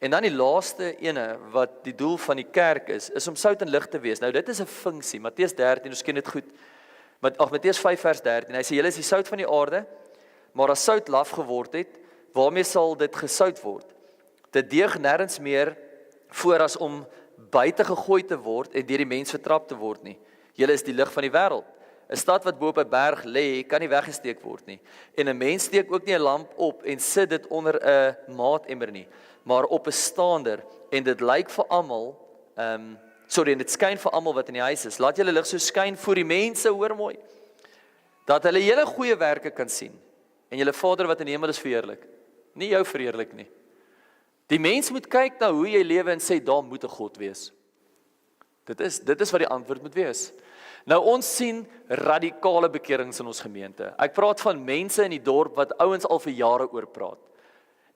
Speaker 1: En dan die laaste ene wat die doel van die kerk is om sout en lig te wees. Nou dit is 'n funksie. Matteus 13, ons ken dit goed. Matteus 5 vers 13, hy sê, julle is die sout van die aarde, maar as sout laf geword het, waarmee sal dit gesout word? Dit deeg nêrens meer voor as om buite gegooi te word en deur die mens vertrap te word nie. Julle is die lig van die wêreld. 'n Stad wat bo op 'n berg lê, kan nie weggesteek word nie. En 'n mens steek ook nie 'n lamp op en sit dit onder 'n maatemmer nie, maar op 'n staander, en dit lyk vir almal, en dit skyn vir almal wat in die huis is. Laat julle lig so skyn voor die mense, hoor mooi, dat hulle julle goeie werke kan sien, en julle Vader wat in die hemel is verheerlik. Nie jou verheerlik nie. Die mens moet kyk na hoe jy lewe en sê, daar moet 'n God wees. Dit is wat die antwoord moet wees. Nou ons sien radikale bekerings in ons gemeente. Ek praat van mense in die dorp wat ouens al vir jare oor praat.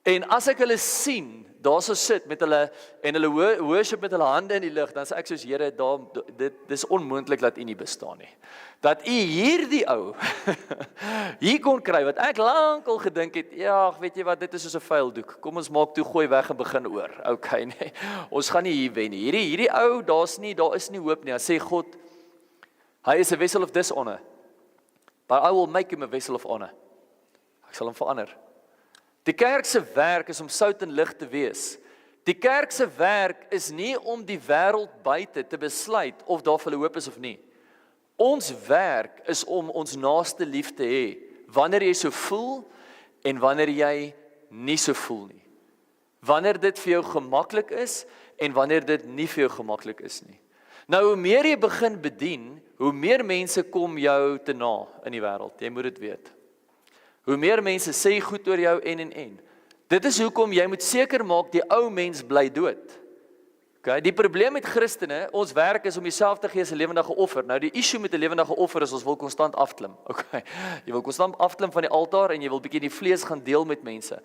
Speaker 1: En as ek hulle sien, daar so sit met hulle, en hulle worship met hulle hande in die lug, dan sê ek soos, Here, dit is onmoontlik dat U nie bestaan nie. Dat U hierdie ou hier kon kry, wat ek lankal gedink het, ja, weet jy wat, dit is soos 'n vuildoek. Kom ons maak toe, gooi weg en begin oor. Okay, nee. Ons gaan nie hier wen nie. Hierdie ou, daar is nie hoop nie. Hy sê God, hy is a vessel of dishonor, but I will make him a vessel of honor. Ek sal hom verander. Die kerk se werk is om sout en lig te wees. Die kerk se werk is nie om die wêreld buite te besluit of daar vir hulle hoop is of nie. Ons werk is om ons naaste lief te hê, wanneer jy so voel en wanneer jy nie so voel nie. Wanneer dit vir jou gemaklik is en wanneer dit nie vir jou gemaklik is nie. Nou, hoe meer jy begin bedien, hoe meer mense kom jou te na in die wêreld. Jy moet dit weet. Hoe meer mense sê goed oor jou en. Dit is hoekom jy moet seker maak die ou mens bly dood. Okay, die probleem met Christene, ons werk is om jouself te gee as 'n lewendige offer. Nou die issue met 'n lewendige offer is ons wil konstant afklim. Okay, jy wil konstant afklim van die altaar en jy wil bietjie die vlees gaan deel met mense.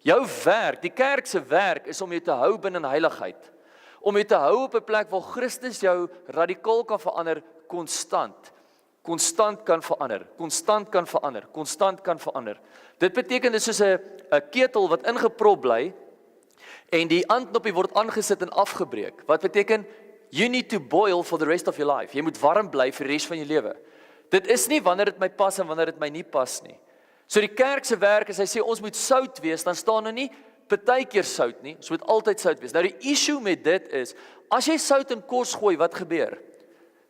Speaker 1: Jou werk, die kerk se werk is om jou te hou binne in heiligheid. Om jou te hou op 'n plek waar Christus jou radikaal kan verander, konstant kan verander, konstant kan verander. Dit beteken dit is soos 'n ketel wat ingeprop bly en die aandknopie word aangesit en afgebreek. Wat beteken you need to boil for the rest of your life. Jy moet warm bly vir die res van jou lewe. Dit is nie wanneer dit my pas en wanneer dit my nie pas nie. So die kerk se werk is, hy sê ons moet sout wees, dan staan nou nie partykeer sout nie, ons moet altyd sout wees. Nou die issue met dit is, as jy sout in kos gooi, wat gebeur?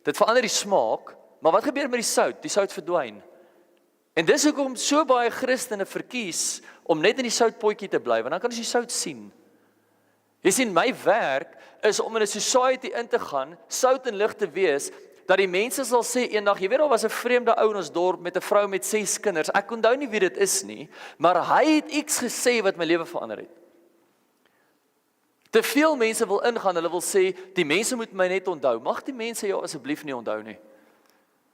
Speaker 1: Dit verander die smaak, maar wat gebeur met die sout? Die sout verdwyn. En dis hoekom so baie Christene verkies om net in die soutpotjie te bly, want dan kan ons die sout sien. Jy sien, my werk is om in 'n society in te gaan, sout en lig te wees, dat die mense sal sê eendag, jy weet, daar was 'n vreemde ou in ons dorp met 'n vrou met 6 kinders. Ek onthou nie wie dit is nie, maar hy het iets gesê wat my lewe verander het. Te veel mense wil ingaan, hulle wil sê, die mense moet my net onthou. Mag die mense jou asseblief nie onthou nie.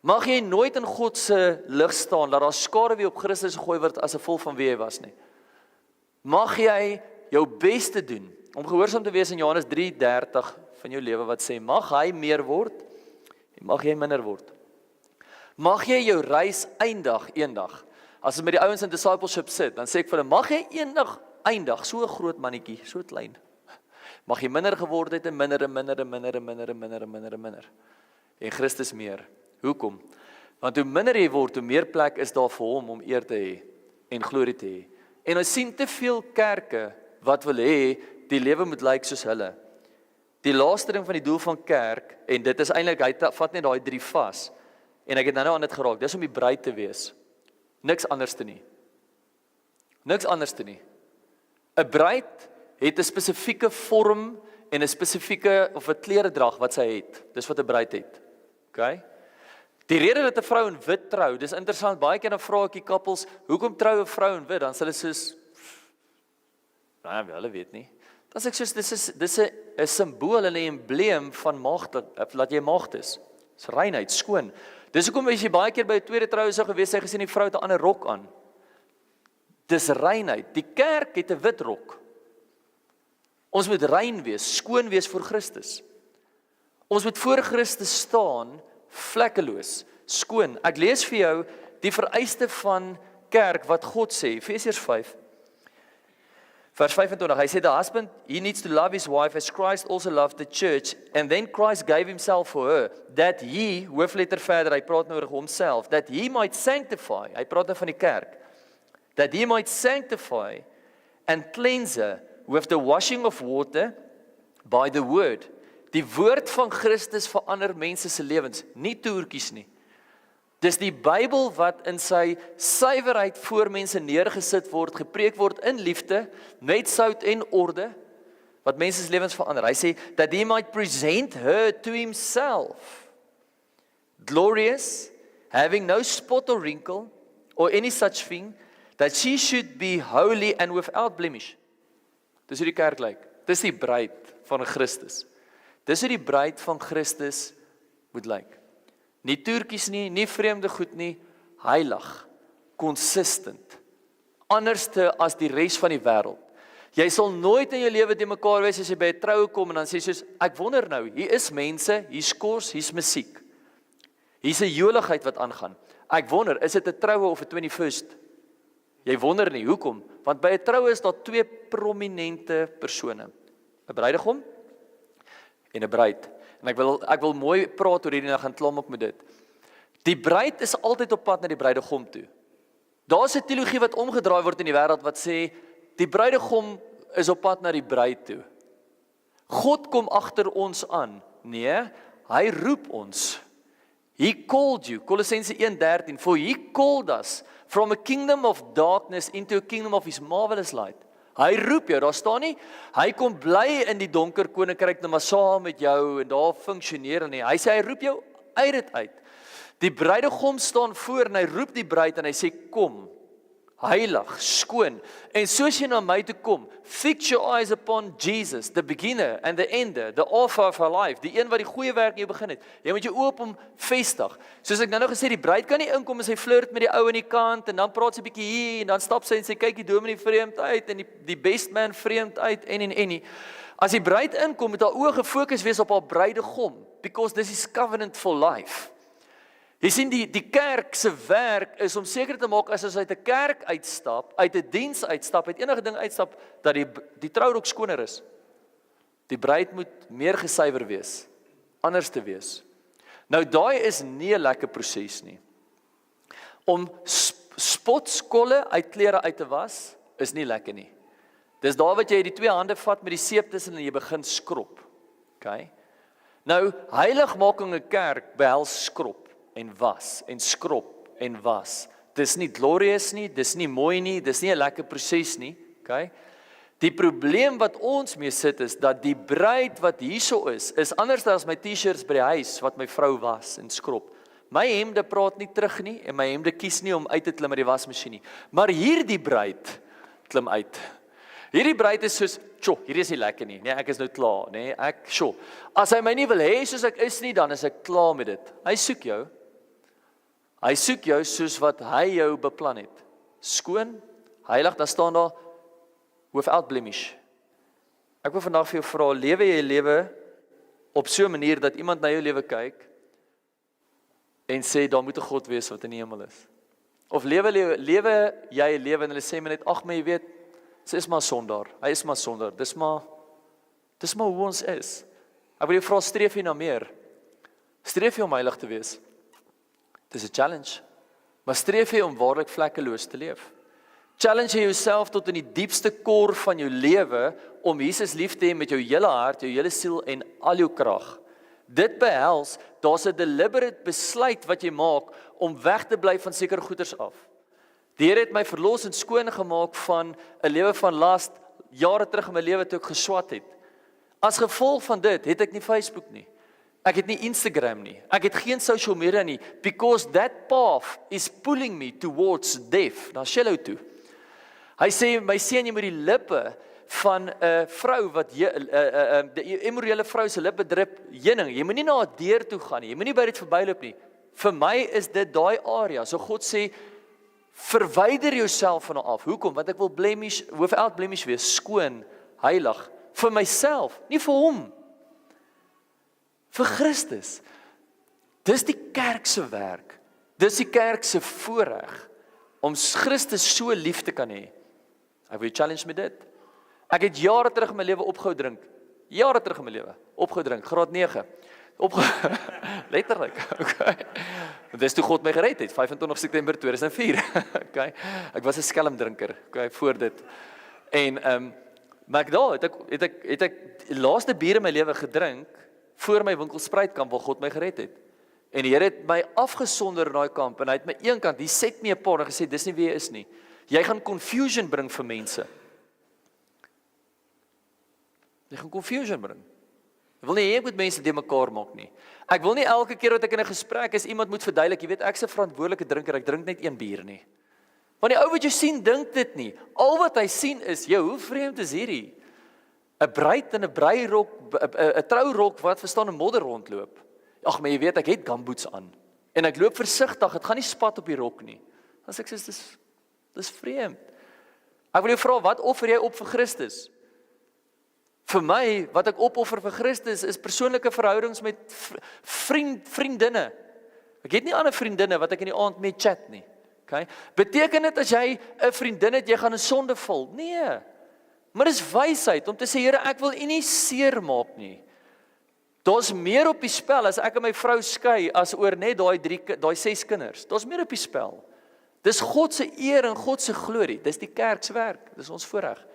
Speaker 1: Mag jy nooit in God se lig staan, dat daar skaduwee op Christus gegooi word as 'n gevolg van wie jy was nie. Mag jy jou beste doen, om gehoorsaam te wees in Johannes 3:30 van jou lewe, wat sê, mag hy meer word, en mag jy minder word. Mag jy jou reis eindig, eendag. As ons met die ouens in discipleship sit, dan sê ek vir hulle, mag jy eendag eindig, so 'n groot mannetjie, so klein. Mag jy minder geword het en minder. En Christus meer. Hoekom? Want hoe minder jy word, hoe meer plek is daar vir hom om eer te hê en glorie te hê. En ons sien te veel kerke wat wil hê die lewe moet lyk soos hulle. Die laaste ding van die doel van kerk, en dit is eintlik, hy vat net daai 3 vas, en ek het nou aan dit geraak, dis om die bruid te wees. Niks anders te nie. Niks anders te nie. 'n Bruid het 'n spesifieke vorm en 'n spesifieke, of 'n kleredrag wat sy het. Dis wat 'n bruid het. Okay? Die rede dat 'n vrou in wit trou, dis interessant, baie keer dan vra ek die kappels, hoekom trou 'n vrou in wit? Dan sê hulle soos, nou, hulle weet nie. Dan sê ek soos, dis 'n simbool en 'n embleem van maagd, dat jy maagd is. Dis reinheid, skoon. Dis hoekom as jy baie keer by 'n tweede troue sou gewees, sy gesien die vrou het 'n ander rok aan. Dis reinheid. Die kerk het 'n wit rok. Ons moet rein wees, skoon wees voor Christus. Ons moet voor Christus staan, vlekkeloos, skoon. Ek lees vir jou die vereiste van kerk wat God sê, Efesiërs 5. Vers 25, hy sê, the husband, he needs to love his wife as Christ also loved the church, and then Christ gave himself for her, that he, hoofletter verder, hy praat nou oor homself, that he might sanctify, hy praat nou van die kerk, that he might sanctify and cleanse her with the washing of water by the word. Die woord van Christus verander mense se lewens, nie toertjies nie. Dis die Bybel wat in sy suiwerheid voor mense neergesit word, gepreek word in liefde, met sout en orde, wat mense se lewens verander. Hy sê, that he might present her to himself, glorious, having no spot or wrinkle, or any such thing, that she should be holy and without blemish. Dis hoe die kerk lyk. Dis die bruid van Christus. Dis hoe die bruid van Christus moet lyk. Nie toertjies nie, nie vreemde goed nie, heilig, consistent, anderste as die res van die wêreld. Jy sal nooit in jou lewe te mekaar wees as jy by 'n troue kom en dan sê soos, ek wonder nou, hier is mense, hier's kos, hier's musiek. Hier's 'n joligheid wat aangaan. Ek wonder, is dit 'n troue of 'n 21st? Jy wonder nie, hoekom? Want by 'n troue is daar twee prominente persone. 'n Bruidegom en 'n bruid. En ek wil mooi praat oor hierdie, en ek gaan klam ook met dit. Die bruid is altyd op pad na die bruidegom toe. Daar's 'n teologie wat omgedraai word in die wêreld wat sê, die bruidegom is op pad na die bruid toe. God kom agter ons aan. Nee, hy roep ons. He called you, Kolossense 1:13, for he called us from a kingdom of darkness into a kingdom of his marvelous light. Hy roep jou, daar staan nie, hy kom bly in die donker koninkryk net maar saam met jou en daar funksioneer nie. Hy sê hy roep jou uit dit uit. Die bruidegom staan voor en hy roep die bruid en hy sê kom, heilig, skoon. En soos jy na my toe kom, fix your eyes upon Jesus, the beginner and the ender, the author of our life, die een wat die goeie werk in jou begin het. Jy moet jou oë op hom vestig. Soos ek nou gesê, die bruid kan nie inkom en sy flirt met die ou aan die kant en dan praat sy 'n bietjie hier en dan stap sy en sy kyk die dominee vreemd uit en die best man vreemd uit en nie. As die bruid inkom, moet haar oë gefokus wees op haar bruidegom, because this is covenant for life. Jy sien, die kerk se werk is om seker te maak as ons uit 'n kerk uitstap, uit 'n diens uitstap, uit enige ding uitstap, dat die trourok skoner is. Die bruid moet meer gesuiwer wees, anders te wees. Nou daai is nie 'n lekker proses nie. Om spotskolle uit klere uit te was, is nie lekker nie. Dis daar wat jy die twee hande vat met die seep tussen en jy begin skrob. Okay? Nou, heiligmaking in 'n kerk behels skrob en was, en skrob, en was. Dis nie glorious nie, dis nie mooi nie, dis nie 'n lekker proses nie, okay? Die probleem wat ons mee sit is, dat die bruid wat hierso is anders as my t-shirts by die huis, wat my vrou was en skrob. My hemde praat nie terug nie, en my hemde kies nie om uit te klim met die wasmasjien nie. Maar hierdie bruid klim uit. Hierdie bruid is soos, hierdie is nie lekker nie, nee, ek is nou klaar, nee, as hy my nie wil hê soos ek is nie, dan is ek klaar met dit. Hy soek jou. Hy soek jou soos wat hy jou beplan het. Skoon, heilig, daar staan daar, without blemish. Ek wil vandag vir jou vra, lewe jy lewe op so 'n manier dat iemand na jou lewe kyk en sê, daar moet 'n God wees wat in die hemel is. Of lewe jy 'n lewe en hulle sê my net, ag, maar jy weet, sy is maar sondaar, hy is maar sondaar, dis maar hoe ons is. Ek wil jou vra, streef jy na meer? Streef jy om heilig te wees? Dis 'n challenge, maar streef jy om waarlik vlekkeloos te leef? Challenge jy jouself tot in die diepste kor van jou lewe om Jesus lief te hê met jou hele hart, jou hele siel en al jou krag. Dit behels, daar's 'n deliberate besluit wat jy maak om weg te bly van sekere goeders af. Die Here het my verlos en skoon gemaak van 'n lewe van last jare terug in my lewe toe ek geswat het. As gevolg van dit het ek nie Facebook nie. Ek het nie Instagram nie. Ek het geen social media nie, because that path is pulling me towards death. Na Shallow toe. Hy sê, my seun, jy moet die lippe van 'n vrou wat die immorele vrou se lippe drup heuning. Jy moenie na 'n deur toe gaan nie. Jy moenie by dit verbyloop nie. Vir my is dit daai area. So God sê, verwyder jouself van haar af. Hoekom? Want ek wil without blemish wees, skoon, heilig, vir myself, nie vir hom. Vir Christus. Dis die kerk se werk. Dis die kerk se voorreg om Christus so lief te kan hê. Ek wil challenge met dit. Ek het jare terug in my lewe opgehou drink. Jare terug in my lewe opgehou drink, graad 9. Letterlik, okay. Dis toe God my gered het, 25 September 2004. Okay. Ek was 'n skelmdrinker, okay, voor dit. En maar het ek die laaste bier in my lewe gedrink voor my winkelspruitkamp waar God my gered het. En die Here het my afgesonder in daai kamp en hy het my eenkant, hy set my 'n paar en gesê dis nie wie jy is nie. Jy gaan confusion bring vir mense. Jy gaan confusion bring. Ek wil nie ek moet mense de mekaar maak nie. Ek wil nie elke keer wat ek in 'n gesprek is, iemand moet verduidelik, jy weet ek's 'n verantwoordelike drinker, ek drink net 1 bier nie. Want die ou wat jy sien, dink dit nie. Al wat hy sien is, hoe vreemd is hierdie? 'n bruid in 'n breirok, 'n trourok wat verstaan 'n modder rondloop. Ag, maar jy weet ek het gumboots aan. En ek loop versigtig, dit gaan nie spat op die rok nie. As ek sê dis vreemd. Ek wil jou vra, wat offer jy op vir Christus? Vir my, wat ek opoffer vir Christus is persoonlike verhoudings met vriendinne. Ek het nie ander vriendinne wat ek in die aand mee chat nie. Okay? Beteken dit as jy 'n vriendin het, jy gaan in sonde val? Nee. Maar dis wysheid om te sê, Here, ek wil U nie seermaak nie. Daar's meer op die spel as ek en my vrou skei as oor net daai 6 kinders. Daar's meer op die spel. Dis God se eer en God se glorie. Dis die kerk se werk. Dis ons voorreg.